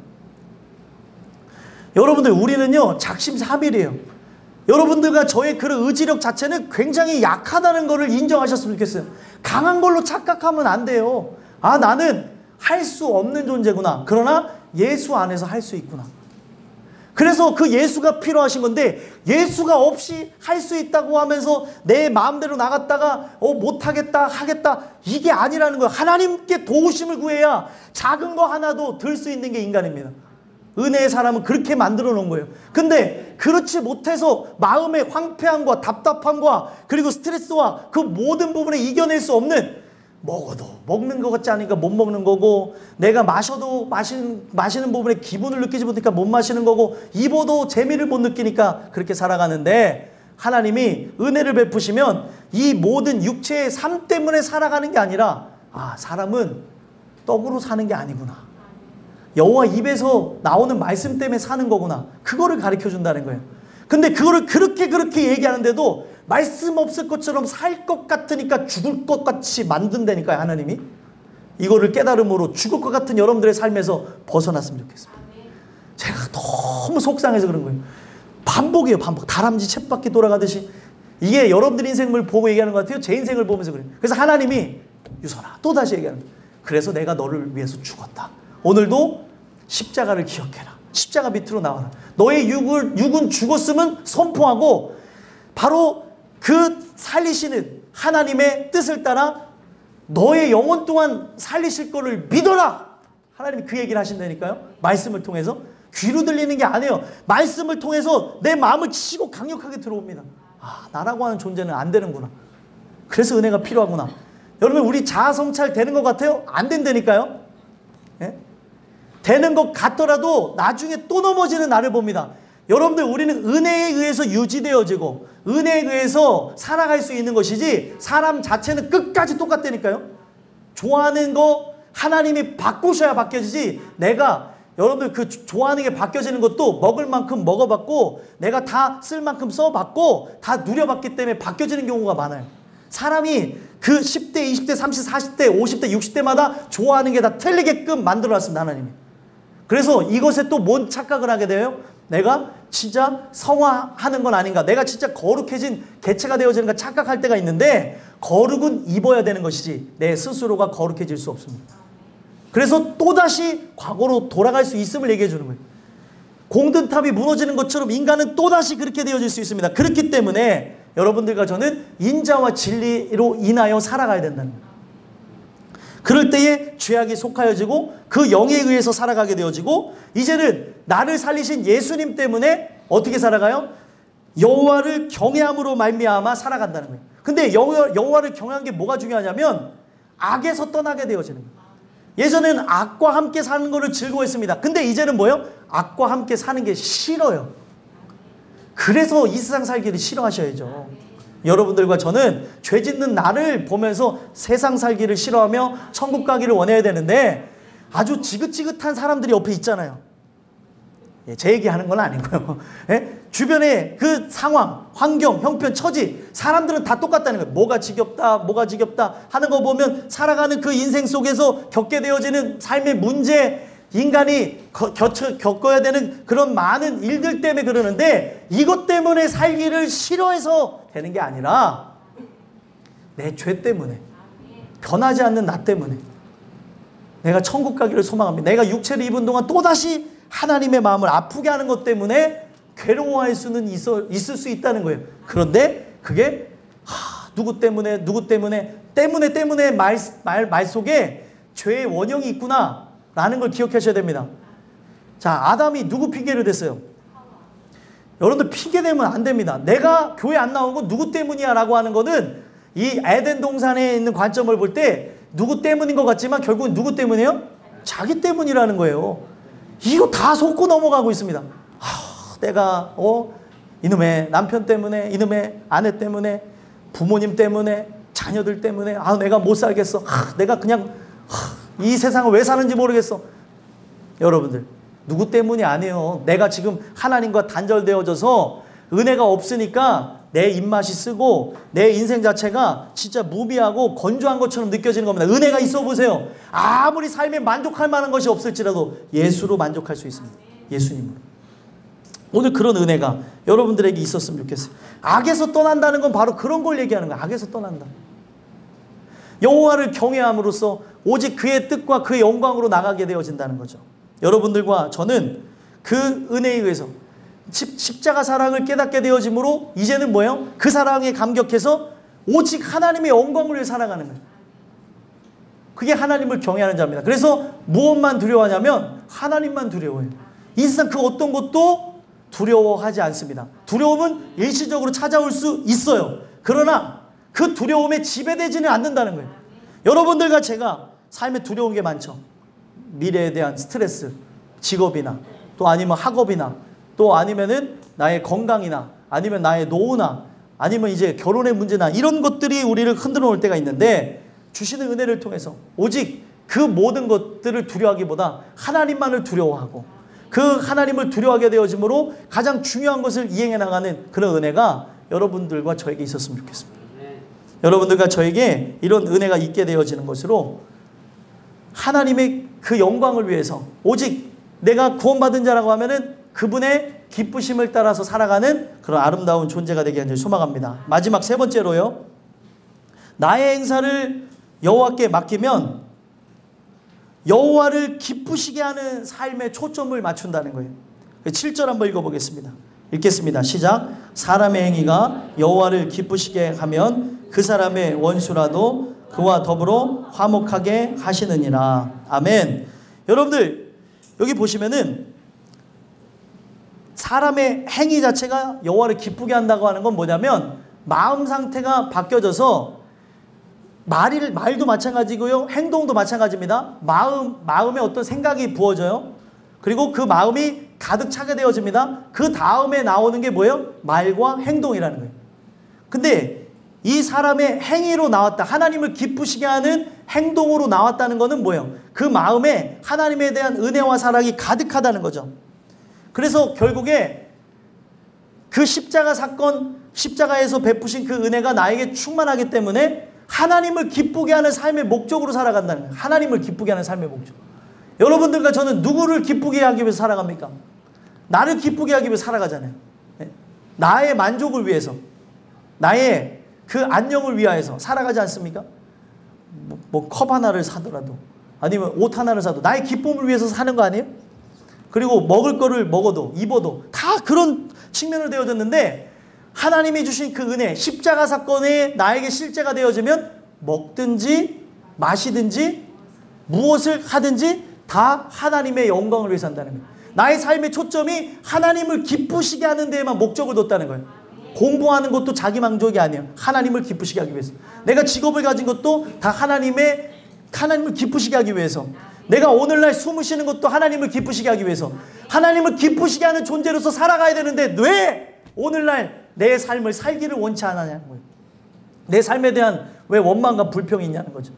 여러분들 우리는요 작심삼일이에요. 여러분들과 저의 그런 의지력 자체는 굉장히 약하다는 것을 인정하셨으면 좋겠어요. 강한 걸로 착각하면 안 돼요. 나는 할 수 없는 존재구나. 그러나 예수 안에서 할 수 있구나. 그래서 그 예수가 필요하신 건데 예수가 없이 할 수 있다고 하면서 내 마음대로 나갔다가 못하겠다 하겠다 이게 아니라는 거예요. 하나님께 도우심을 구해야 작은 거 하나도 들 수 있는 게 인간입니다. 은혜의 사람은 그렇게 만들어 놓은 거예요. 근데 그렇지 못해서 마음의 황폐함과 답답함과 그리고 스트레스와 그 모든 부분을 이겨낼 수 없는 먹어도 먹는 것 같지 않으니까 못 먹는 거고 내가 마셔도 마시는 부분에 기분을 느끼지 못하니까 못 마시는 거고 입어도 재미를 못 느끼니까 그렇게 살아가는데 하나님이 은혜를 베푸시면 이 모든 육체의 삶 때문에 살아가는 게 아니라 사람은 떡으로 사는 게 아니구나. 여호와 입에서 나오는 말씀 때문에 사는 거구나. 그거를 가르쳐 준다는 거예요. 근데 그거를 그렇게 얘기하는데도 말씀 없을 것처럼 살 것 같으니까 죽을 것 같이 만든다니까요. 하나님이. 이거를 깨달음으로 죽을 것 같은 여러분들의 삶에서 벗어났으면 좋겠습니다. 제가 너무 속상해서 그런 거예요. 반복이에요. 반복. 다람쥐 쳇바퀴 돌아가듯이. 이게 여러분들 인생을 보고 얘기하는 것 같아요. 제 인생을 보면서 그래요. 그래서 하나님이 유선아 또 다시 얘기하는 거예요. 그래서 내가 너를 위해서 죽었다. 오늘도 십자가를 기억해라. 십자가 밑으로 나와라. 너의 육은 죽었음은 선포하고 바로 그 살리시는 하나님의 뜻을 따라 너의 영혼 또한 살리실 거를 믿어라. 하나님이 그 얘기를 하신다니까요. 말씀을 통해서. 귀로 들리는 게 아니에요. 말씀을 통해서 내 마음을 치고 강력하게 들어옵니다. 나라고 하는 존재는 안 되는구나. 그래서 은혜가 필요하구나. 여러분 우리 자아성찰 되는 것 같아요? 안 된다니까요. 예? 되는 것 같더라도 나중에 또 넘어지는 나를 봅니다. 여러분들 우리는 은혜에 의해서 유지되어지고 은혜에 의해서 살아갈 수 있는 것이지 사람 자체는 끝까지 똑같다니까요. 좋아하는 거 하나님이 바꾸셔야 바뀌어지지 내가 여러분들 그 좋아하는 게 바뀌어지는 것도 먹을 만큼 먹어봤고 내가 다 쓸 만큼 써봤고 다 누려봤기 때문에 바뀌어지는 경우가 많아요. 사람이 그 10대, 20대, 30대, 40대, 50대, 60대마다 좋아하는 게 다 틀리게끔 만들어놨습니다. 하나님이. 그래서 이것에 또 뭔 착각을 하게 돼요? 내가 진짜 성화하는 건 아닌가? 내가 진짜 거룩해진 개체가 되어지는가 착각할 때가 있는데 거룩은 입어야 되는 것이지 내 스스로가 거룩해질 수 없습니다. 그래서 또다시 과거로 돌아갈 수 있음을 얘기해 주는 거예요. 공든탑이 무너지는 것처럼 인간은 또다시 그렇게 되어질 수 있습니다. 그렇기 때문에 여러분들과 저는 인자와 진리로 인하여 살아가야 된다는 거예요. 그럴 때에 죄악이 속하여지고 그 영에 의해서 살아가게 되어지고 이제는 나를 살리신 예수님 때문에 어떻게 살아가요? 여호와를 경외함으로 말미암아 살아간다는 거예요. 근데 여호와를 경외한 게 뭐가 중요하냐면 악에서 떠나게 되어지는 거예요. 예전에는 악과 함께 사는 거를 즐거워했습니다. 근데 이제는 뭐예요? 악과 함께 사는 게 싫어요. 그래서 이 세상 살기를 싫어하셔야죠. 여러분들과 저는 죄 짓는 나를 보면서 세상 살기를 싫어하며 천국 가기를 원해야 되는데 아주 지긋지긋한 사람들이 옆에 있잖아요. 제 얘기하는 건 아니고요. 주변에 그 상황, 환경, 형편, 처지 사람들은 다 똑같다는 거예요. 뭐가 지겹다 하는 거 보면 살아가는 그 인생 속에서 겪게 되어지는 삶의 문제, 인간이 겪어야 되는 그런 많은 일들 때문에 그러는데 이것 때문에 살기를 싫어해서 되는 게 아니라 내 죄 때문에, 변하지 않는 나 때문에 내가 천국 가기를 소망합니다. 내가 육체를 입은 동안 또다시 하나님의 마음을 아프게 하는 것 때문에 괴로워할 수는 있을 수 있다는 거예요. 그런데 그게 누구 때문에 말 속에 죄의 원형이 있구나 라는 걸 기억하셔야 됩니다. 자, 아담이 누구 핑계를 댔어요? 여러분들 핑계 대면 안 됩니다. 내가 교회 안 나온 건 누구 때문이야 라고 하는 거는 이 에덴 동산에 있는 관점을 볼 때 누구 때문인 것 같지만 결국은 누구 때문이에요? 자기 때문이라는 거예요. 이거 다 속고 넘어가고 있습니다. 내가 이놈의 남편 때문에, 이놈의 아내 때문에, 부모님 때문에, 자녀들 때문에 내가 못 살겠어. 내가 그냥 이 세상을 왜 사는지 모르겠어. 여러분들 누구 때문이 아니에요. 내가 지금 하나님과 단절되어져서 은혜가 없으니까 내 입맛이 쓰고 내 인생 자체가 진짜 무비하고 건조한 것처럼 느껴지는 겁니다. 은혜가 있어 보세요. 아무리 삶에 만족할 만한 것이 없을지라도 예수로 만족할 수 있습니다. 예수님으로. 오늘 그런 은혜가 여러분들에게 있었으면 좋겠어요. 악에서 떠난다는 건 바로 그런 걸 얘기하는 거예요. 악에서 떠난다. 여호와를 경외함으로써 오직 그의 뜻과 그의 영광으로 나가게 되어진다는 거죠. 여러분들과 저는 그 은혜에 의해서 십자가 사랑을 깨닫게 되어짐으로 이제는 뭐예요? 그 사랑에 감격해서 오직 하나님의 영광을 위해 살아가는 거예요. 그게 하나님을 경외하는 자입니다. 그래서 무엇만 두려워하냐면 하나님만 두려워해요. 이 세상 그 어떤 것도 두려워하지 않습니다. 두려움은 일시적으로 찾아올 수 있어요. 그러나 그 두려움에 지배되지는 않는다는 거예요. 여러분들과 제가 삶에 두려운 게 많죠. 미래에 대한 스트레스, 직업이나 또 아니면 학업이나 또 아니면은 나의 건강이나 아니면 나의 노후나 아니면 이제 결혼의 문제나 이런 것들이 우리를 흔들어 놓을 때가 있는데 주시는 은혜를 통해서 오직 그 모든 것들을 두려워하기보다 하나님만을 두려워하고 그 하나님을 두려워하게 되어짐으로 가장 중요한 것을 이행해 나가는 그런 은혜가 여러분들과 저에게 있었으면 좋겠습니다. 여러분들과 저에게 이런 은혜가 있게 되어지는 것으로 하나님의 그 영광을 위해서 오직 내가 구원받은 자라고 하면은 그분의 기쁘심을 따라서 살아가는 그런 아름다운 존재가 되게 하기를 소망합니다. 마지막 세 번째로요. 나의 행사를 여호와께 맡기면 여호와를 기쁘시게 하는 삶에 초점을 맞춘다는 거예요. 7절 한번 읽어보겠습니다. 읽겠습니다. 시작. 사람의 행위가 여호와를 기쁘시게 하면 그 사람의 원수라도 그와 더불어 화목하게 하시느니라. 아멘. 여러분들 여기 보시면은 사람의 행위 자체가 여호와를 기쁘게 한다고 하는 건 뭐냐면 마음 상태가 바뀌어져서 말도 마찬가지고요. 행동도 마찬가지입니다. 마음에 어떤 생각이 부어져요. 그리고 그 마음이 가득 차게 되어집니다. 그 다음에 나오는 게 뭐예요? 말과 행동이라는 거예요. 근데 이 사람의 행위로 나왔다. 하나님을 기쁘시게 하는 행동으로 나왔다는 것은 뭐예요? 그 마음에 하나님에 대한 은혜와 사랑이 가득하다는 거죠. 그래서 결국에 그 십자가 사건, 십자가에서 베푸신 그 은혜가 나에게 충만하기 때문에 하나님을 기쁘게 하는 삶의 목적으로 살아간다는 거예요. 하나님을 기쁘게 하는 삶의 목적. 여러분들과 저는 누구를 기쁘게 하기 위해서 살아갑니까? 나를 기쁘게 하기 위해서 살아가잖아요. 나의 만족을 위해서, 나의 그 안녕을 위하여서 살아가지 않습니까? 뭐 컵 하나를 사더라도 아니면 옷 하나를 사도 나의 기쁨을 위해서 사는 거 아니에요? 그리고 먹을 거를 먹어도 입어도 다 그런 측면으로 되어졌는데 하나님이 주신 그 은혜, 십자가 사건에 나에게 실제가 되어지면 먹든지 마시든지 무엇을 하든지 다 하나님의 영광을 위해서 한다는 거예요. 나의 삶의 초점이 하나님을 기쁘시게 하는 데에만 목적을 뒀다는 거예요. 공부하는 것도 자기 만족이 아니에요. 하나님을 기쁘시게 하기 위해서. 내가 직업을 가진 것도 다 하나님을 기쁘시게 하기 위해서. 내가 오늘날 숨을 쉬는 것도 하나님을 기쁘시게 하기 위해서. 하나님을 기쁘시게 하는 존재로서 살아가야 되는데 왜 오늘날 내 삶을 살기를 원치 않느냐는 거예요. 내 삶에 대한 왜 원망과 불평이 있냐는 거죠.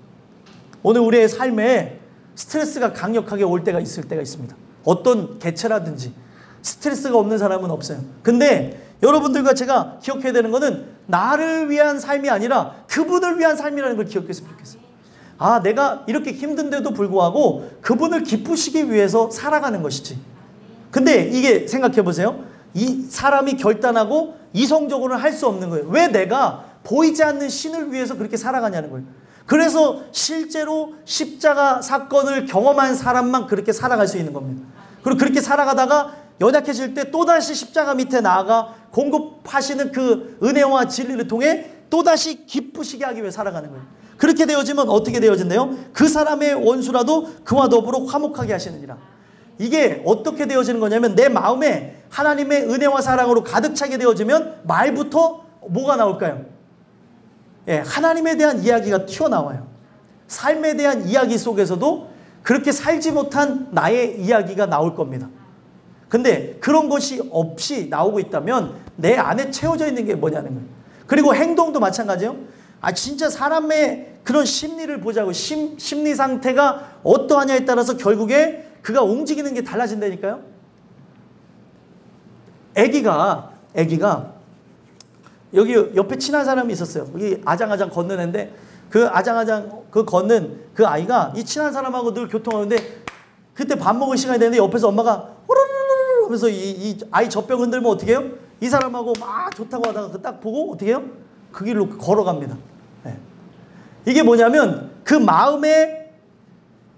오늘 우리의 삶에 스트레스가 강력하게 올 때가 있을 때가 있습니다. 어떤 개체라든지 스트레스가 없는 사람은 없어요. 근데 여러분들과 제가 기억해야 되는 것은 나를 위한 삶이 아니라 그분을 위한 삶이라는 걸 기억했으면 좋겠어요. 아, 내가 이렇게 힘든데도 불구하고 그분을 기쁘시기 위해서 살아가는 것이지. 근데 이게 생각해 보세요. 이 사람이 결단하고 이성적으로는 할 수 없는 거예요. 왜 내가 보이지 않는 신을 위해서 그렇게 살아가냐는 거예요. 그래서 실제로 십자가 사건을 경험한 사람만 그렇게 살아갈 수 있는 겁니다. 그리고 그렇게 살아가다가 연약해질 때 또다시 십자가 밑에 나아가 공급하시는 그 은혜와 진리를 통해 또다시 기쁘시게 하기 위해 살아가는 거예요. 그렇게 되어지면 어떻게 되어진대요? 그 사람의 원수라도 그와 더불어 화목하게 하시느니라. 이게 어떻게 되어지는 거냐면 내 마음에 하나님의 은혜와 사랑으로 가득 차게 되어지면 말부터 뭐가 나올까요? 예, 하나님에 대한 이야기가 튀어나와요. 삶에 대한 이야기 속에서도 그렇게 살지 못한 나의 이야기가 나올 겁니다. 근데 그런 것이 없이 나오고 있다면 내 안에 채워져 있는 게 뭐냐는 거예요. 그리고 행동도 마찬가지예요. 아, 진짜 사람의 그런 심리를 보자고. 심리 상태가 어떠하냐에 따라서 결국에 그가 움직이는 게 달라진다니까요. 애기가 여기 옆에 친한 사람이 있었어요. 여기 아장아장 걷는 애인데 그 아장아장 걷는 그 아이가 이 친한 사람하고 늘 교통하는데 그때 밥 먹을 시간이 되는데 옆에서 엄마가 호로로로 하면서 이 아이 젖병 흔들면 어떻게 해요? 이 사람하고 막 좋다고 하다가 딱 보고 어떻게 해요? 그 길로 걸어갑니다. 네. 이게 뭐냐면 그 마음의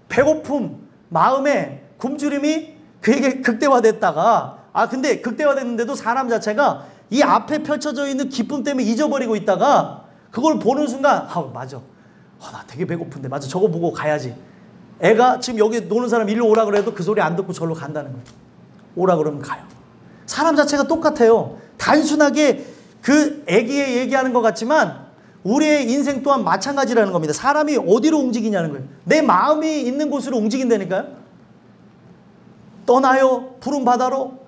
배고픔, 마음의 굶주림이 그에게 극대화됐다가 근데 극대화됐는데도 사람 자체가 이 앞에 펼쳐져 있는 기쁨 때문에 잊어버리고 있다가 그걸 보는 순간 맞아. 나 되게 배고픈데 맞아. 저거 보고 가야지. 애가 지금 여기 노는 사람 일로 오라 그래도 그 소리 안 듣고 절로 간다는 거예요. 오라 그러면 가요. 사람 자체가 똑같아요. 단순하게 그 애기에 얘기하는 것 같지만 우리의 인생 또한 마찬가지라는 겁니다. 사람이 어디로 움직이냐는 거예요. 내 마음이 있는 곳으로 움직인다니까요. 떠나요. 푸른 바다로.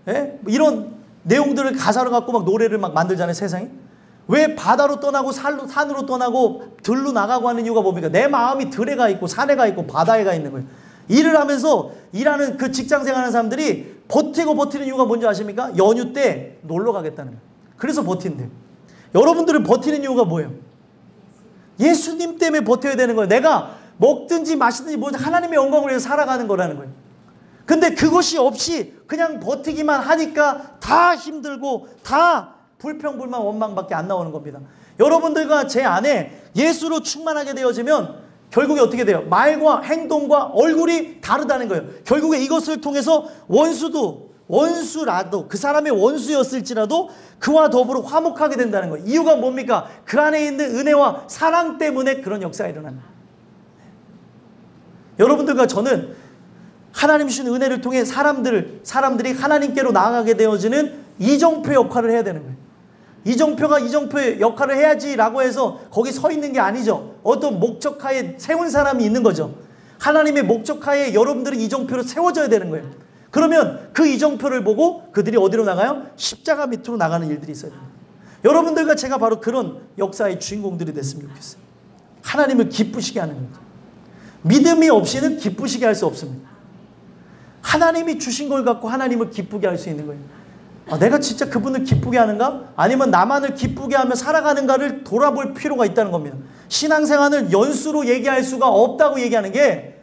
예? 이런 내용들을 가사로 갖고 막 노래를 막 만들잖아요. 세상에. 왜 바다로 떠나고 산으로 떠나고 들로 나가고 하는 이유가 뭡니까? 내 마음이 들에 가 있고 산에 가 있고 바다에 가 있는 거예요. 일을 하면서 일하는 그 직장생 하는 사람들이 버티는 이유가 뭔지 아십니까? 연휴 때 놀러 가겠다는 거예요. 그래서 버틴대요. 여러분들은 버티는 이유가 뭐예요? 예수님 때문에 버텨야 되는 거예요. 내가 먹든지 마시든지 뭐 하나님의 영광을 위해서 살아가는 거라는 거예요. 근데 그것이 없이 그냥 버티기만 하니까 다 힘들고 다 불평불만 원망밖에 안 나오는 겁니다. 여러분들과 제 안에 예수로 충만하게 되어지면 결국에 어떻게 돼요? 말과 행동과 얼굴이 다르다는 거예요. 결국에 이것을 통해서 원수라도 그 사람의 원수였을지라도 그와 더불어 화목하게 된다는 거예요. 이유가 뭡니까? 그 안에 있는 은혜와 사랑 때문에 그런 역사가 일어납니다. 여러분들과 저는 하나님 주신 은혜를 통해 사람들이 하나님께로 나아가게 되어지는 이정표 역할을 해야 되는 거예요. 이정표가 이정표의 역할을 해야지라고 해서 거기 서 있는 게 아니죠. 어떤 목적하에 세운 사람이 있는 거죠. 하나님의 목적하에 여러분들은 이정표로 세워져야 되는 거예요. 그러면 그 이정표를 보고 그들이 어디로 나가요? 십자가 밑으로 나가는 일들이 있어요. 여러분들과 제가 바로 그런 역사의 주인공들이 됐으면 좋겠어요. 하나님을 기쁘시게 하는 거죠. 믿음이 없이는 기쁘시게 할 수 없습니다. 하나님이 주신 걸 갖고 하나님을 기쁘게 할 수 있는 거예요. 내가 진짜 그분을 기쁘게 하는가? 아니면 나만을 기쁘게 하며 살아가는가를 돌아볼 필요가 있다는 겁니다. 신앙생활을 연수로 얘기할 수가 없다고 얘기하는 게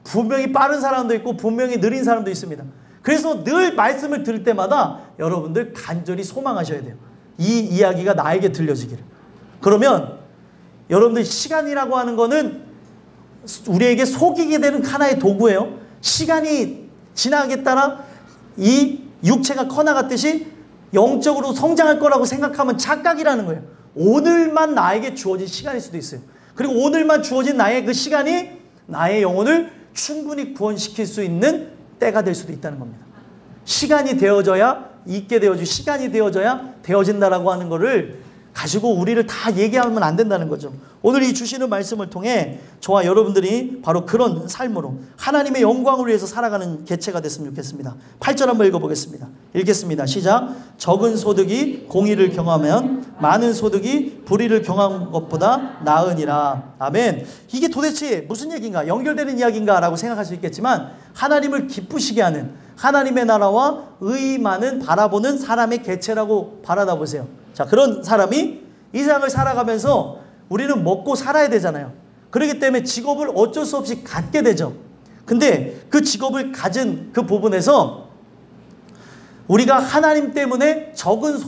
분명히 빠른 사람도 있고 분명히 느린 사람도 있습니다. 그래서 늘 말씀을 들을 때마다 여러분들 간절히 소망하셔야 돼요. 이 이야기가 나에게 들려지기를. 그러면 여러분들 시간이라고 하는 거는 우리에게 속이게 되는 하나의 도구예요. 시간이 지나가게 따라 이 육체가 커나갔듯이 영적으로 성장할 거라고 생각하면 착각이라는 거예요. 오늘만 나에게 주어진 시간일 수도 있어요. 그리고 오늘만 주어진 나의 그 시간이 나의 영혼을 충분히 구원시킬 수 있는 때가 될 수도 있다는 겁니다. 시간이 되어져야 있게 되어지고 시간이 되어져야 되어진다라고 하는 거를 가지고 우리를 다 얘기하면 안 된다는 거죠. 오늘 이 주시는 말씀을 통해 저와 여러분들이 바로 그런 삶으로 하나님의 영광을 위해서 살아가는 개체가 됐으면 좋겠습니다. 8절 한번 읽어보겠습니다. 읽겠습니다. 시작. 적은 소득이 공의를 경하면 많은 소득이 불의를 경한 것보다 나으니라. 아멘. 이게 도대체 무슨 얘기인가, 연결되는 이야기인가 라고 생각할 수 있겠지만 하나님을 기쁘시게 하는 하나님의 나라와 의만은 바라보는 사람의 개체라고 바라다 보세요. 자, 그런 사람이 이 세상을 살아가면서 우리는 먹고 살아야 되잖아요. 그렇기 때문에 직업을 어쩔 수 없이 갖게 되죠. 근데 그 직업을 가진 그 부분에서 우리가 하나님 때문에 적은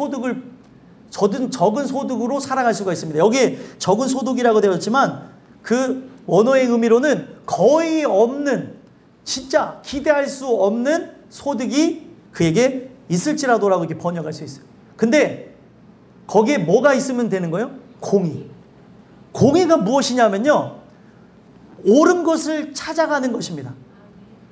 소득으로 살아갈 수가 있습니다. 여기에 적은 소득이라고 되어 있지만 그 원어의 의미로는 거의 없는, 진짜 기대할 수 없는 소득이 그에게 있을지라도라고 이렇게 번역할 수 있어요. 근데 거기에 뭐가 있으면 되는 거예요? 공의. 공의가 무엇이냐면요, 옳은 것을 찾아가는 것입니다.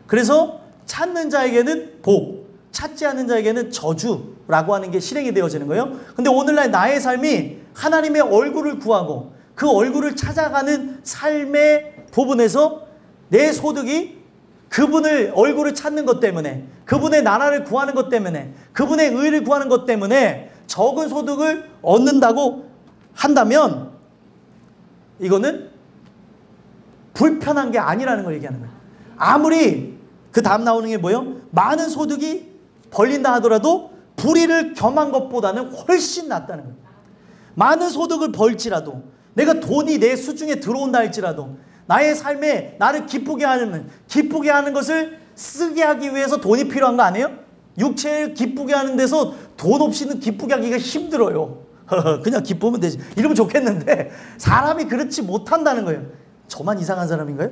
그래서 찾는 자에게는 복, 찾지 않는 자에게는 저주라고 하는 게 실행이 되어지는 거예요. 근데 오늘날 나의 삶이 하나님의 얼굴을 구하고 그 얼굴을 찾아가는 삶의 부분에서 내 소득이 그분을 얼굴을 찾는 것 때문에, 그분의 나라를 구하는 것 때문에, 그분의 의를 구하는 것 때문에 적은 소득을 얻는다고 한다면 이거는 불편한 게 아니라는 걸 얘기하는 거예요. 아무리 그 다음 나오는 게 뭐예요? 많은 소득이 벌린다 하더라도 불의를 겸한 것보다는 훨씬 낫다는 거예요. 많은 소득을 벌지라도, 내가 돈이 내 수중에 들어온다 할지라도 나의 삶에 나를 기쁘게 하는 것을 쓰게 하기 위해서 돈이 필요한 거 아니에요? 육체를 기쁘게 하는 데서 돈 없이는 기쁘게 하기가 힘들어요. 그냥 기쁘면 되지. 이러면 좋겠는데 사람이 그렇지 못한다는 거예요. 저만 이상한 사람인가요?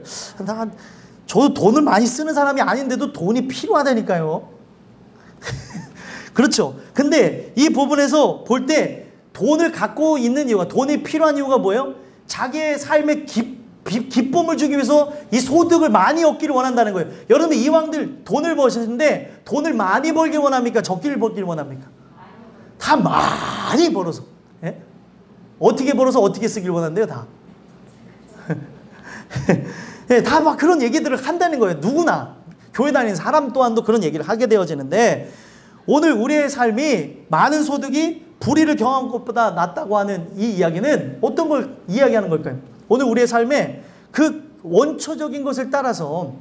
저도 돈을 많이 쓰는 사람이 아닌데도 돈이 필요하다니까요. 그렇죠. 근데 이 부분에서 볼 때 돈을 갖고 있는 이유가, 돈이 필요한 이유가 뭐예요? 자기의 삶의 기쁨을 주기 위해서 이 소득을 많이 얻기를 원한다는 거예요. 여러분, 이왕들 돈을 버시는데 돈을 많이 벌길 원합니까? 적기를 벌길 원합니까? 다 많이 벌어서. 예? 어떻게 벌어서 어떻게 쓰길 원한대요, 다. 예, 다 막 그런 얘기들을 한다는 거예요. 누구나. 교회 다니는 사람 또한도 그런 얘기를 하게 되어지는데, 오늘 우리의 삶이 많은 소득이 불의를 경한 것보다 낫다고 하는 이 이야기는 어떤 걸 이야기하는 걸까요? 오늘 우리의 삶에 그 원초적인 것을 따라서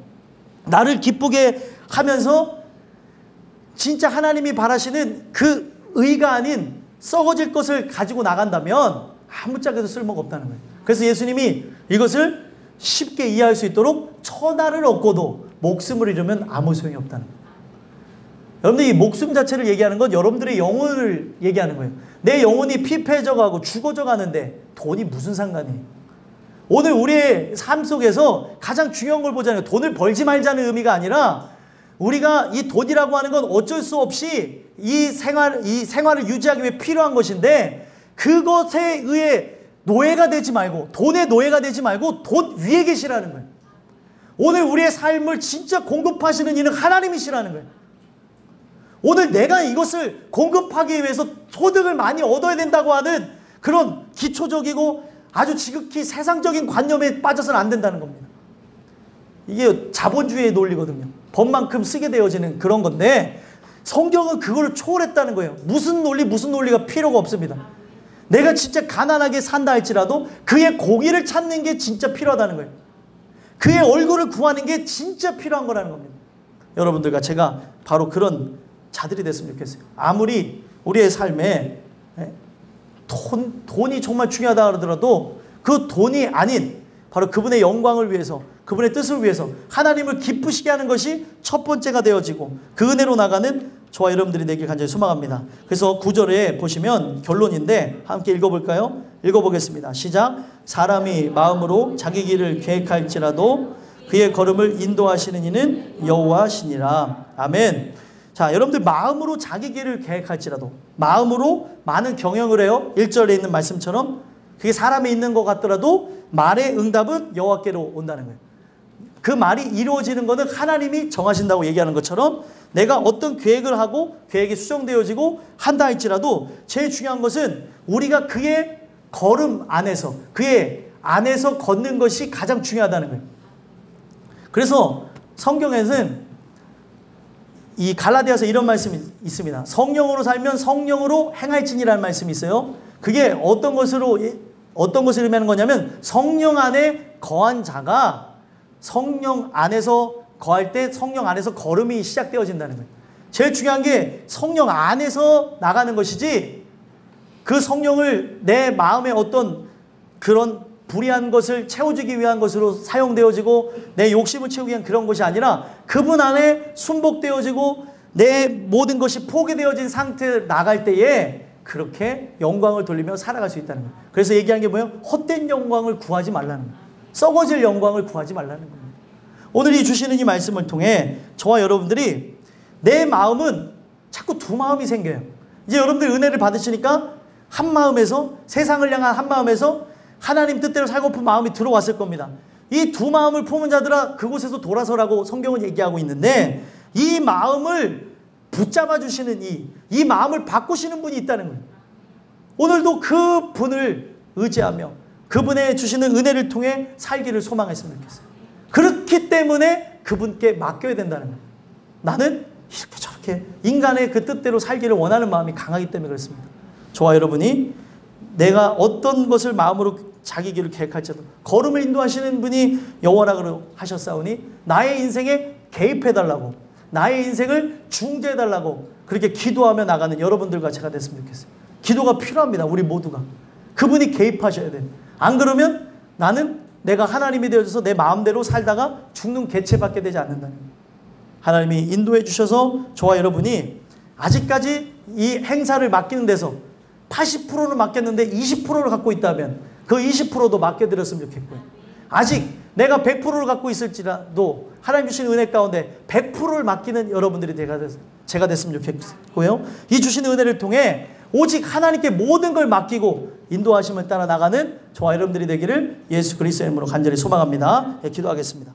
나를 기쁘게 하면서 진짜 하나님이 바라시는 그 의가 아닌 썩어질 것을 가지고 나간다면 아무짝에도 쓸모가 없다는 거예요. 그래서 예수님이 이것을 쉽게 이해할 수 있도록 천하를 얻고도 목숨을 잃으면 아무 소용이 없다는 거예요. 여러분들, 이 목숨 자체를 얘기하는 건 여러분들의 영혼을 얘기하는 거예요. 내 영혼이 피폐해져가고 죽어져 가는데 돈이 무슨 상관이에요? 오늘 우리의 삶 속에서 가장 중요한 걸 보자면 돈을 벌지 말자는 의미가 아니라, 우리가 이 돈이라고 하는 건 어쩔 수 없이 이 생활을 유지하기 위해 필요한 것인데, 그것에 의해 노예가 되지 말고, 돈의 노예가 되지 말고 돈 위에 계시라는 거예요. 오늘 우리의 삶을 진짜 공급하시는 이는 하나님이시라는 거예요. 오늘 내가 이것을 공급하기 위해서 소득을 많이 얻어야 된다고 하는 그런 기초적이고 아주 지극히 세상적인 관념에 빠져서는 안 된다는 겁니다. 이게 자본주의의 논리거든요. 법만큼 쓰게 되어지는 그런 건데, 성경은 그걸 초월했다는 거예요. 무슨 논리가 필요가 없습니다. 내가 진짜 가난하게 산다 할지라도 그의 공의를 찾는 게 진짜 필요하다는 거예요. 그의 얼굴을 구하는 게 진짜 필요한 거라는 겁니다. 여러분들과 제가 바로 그런 자들이 됐으면 좋겠어요. 아무리 우리의 삶에 돈이 정말 중요하다 하더라도 그 돈이 아닌 바로 그분의 영광을 위해서, 그분의 뜻을 위해서 하나님을 기쁘시게 하는 것이 첫 번째가 되어지고 그 은혜로 나가는 저와 여러분들이 되길 간절히 소망합니다. 그래서 9절에 보시면 결론인데 함께 읽어볼까요? 읽어보겠습니다. 시작. 사람이 마음으로 자기 길을 계획할지라도 그의 걸음을 인도하시는 이는 여호와시니라. 아멘. 자, 여러분들, 마음으로 자기 길을 계획할지라도, 마음으로 많은 경영을 해요. 1절에 있는 말씀처럼 그게 사람에 있는 것 같더라도 말의 응답은 여호와께로 온다는 거예요. 그 말이 이루어지는 것은 하나님이 정하신다고 얘기하는 것처럼 내가 어떤 계획을 하고 계획이 수정되어지고 한다 할지라도 제일 중요한 것은 우리가 그의 걸음 안에서 그의 안에서 걷는 것이 가장 중요하다는 거예요. 그래서 성경에는 이 갈라디아서 이런 말씀이 있습니다. 성령으로 살면 성령으로 행할지니라는 말씀이 있어요. 그게 어떤 것을 의미하는 거냐면 성령 안에 거한 자가 성령 안에서 거할 때 성령 안에서 걸음이 시작되어진다는 거예요. 제일 중요한 게 성령 안에서 나가는 것이지 그 성령을 내 마음에 어떤 그런 불의한 것을 채워주기 위한 것으로 사용되어지고 내 욕심을 채우기 위한 그런 것이 아니라 그분 안에 순복되어지고 내 모든 것이 포기되어진 상태에 나갈 때에 그렇게 영광을 돌리며 살아갈 수 있다는 거예요. 그래서 얘기한 게 뭐예요? 헛된 영광을 구하지 말라는 거예요. 썩어질 영광을 구하지 말라는 거예요. 오늘 이 주시는 이 말씀을 통해 저와 여러분들이 내 마음은 자꾸 두 마음이 생겨요. 이제 여러분들 은혜를 받으시니까 한 마음에서 세상을 향한 한 마음에서 하나님 뜻대로 살고픈 마음이 들어왔을 겁니다. 이 두 마음을 품은 자들아 그곳에서 돌아서라고 성경은 얘기하고 있는데 이 마음을 붙잡아 주시는 이 마음을 바꾸시는 분이 있다는 거예요. 오늘도 그 분을 의지하며 그분의 주시는 은혜를 통해 살기를 소망했으면 좋겠어요. 그렇기 때문에 그분께 맡겨야 된다는 거예요. 나는 이렇게 저렇게 인간의 그 뜻대로 살기를 원하는 마음이 강하기 때문에 그렇습니다. 저와 여러분이 내가 어떤 것을 마음으로 자기 길을 계획할지도 걸음을 인도하시는 분이 여호와라고 하셨사오니 나의 인생에 개입해달라고 나의 인생을 중재해달라고 그렇게 기도하며 나가는 여러분들과 제가 됐으면 좋겠어요. 기도가 필요합니다. 우리 모두가. 그분이 개입하셔야 돼요. 안 그러면 나는 내가 하나님이 되어져서 내 마음대로 살다가 죽는 개체받게 되지 않는다는 거예요. 하나님이 인도해 주셔서 저와 여러분이 아직까지 이 행사를 맡기는 데서 80%는 맡겼는데 20%를 갖고 있다면 그 20%도 맡겨드렸으면 좋겠고요. 아직 내가 100%를 갖고 있을지라도 하나님 주신 은혜 가운데 100%를 맡기는 여러분들이 제가 됐으면 좋겠고요. 이 주신 은혜를 통해 오직 하나님께 모든 걸 맡기고 인도하심을 따라 나가는 저와 여러분들이 되기를 예수 그리스도의 이름으로 간절히 소망합니다. 기도하겠습니다.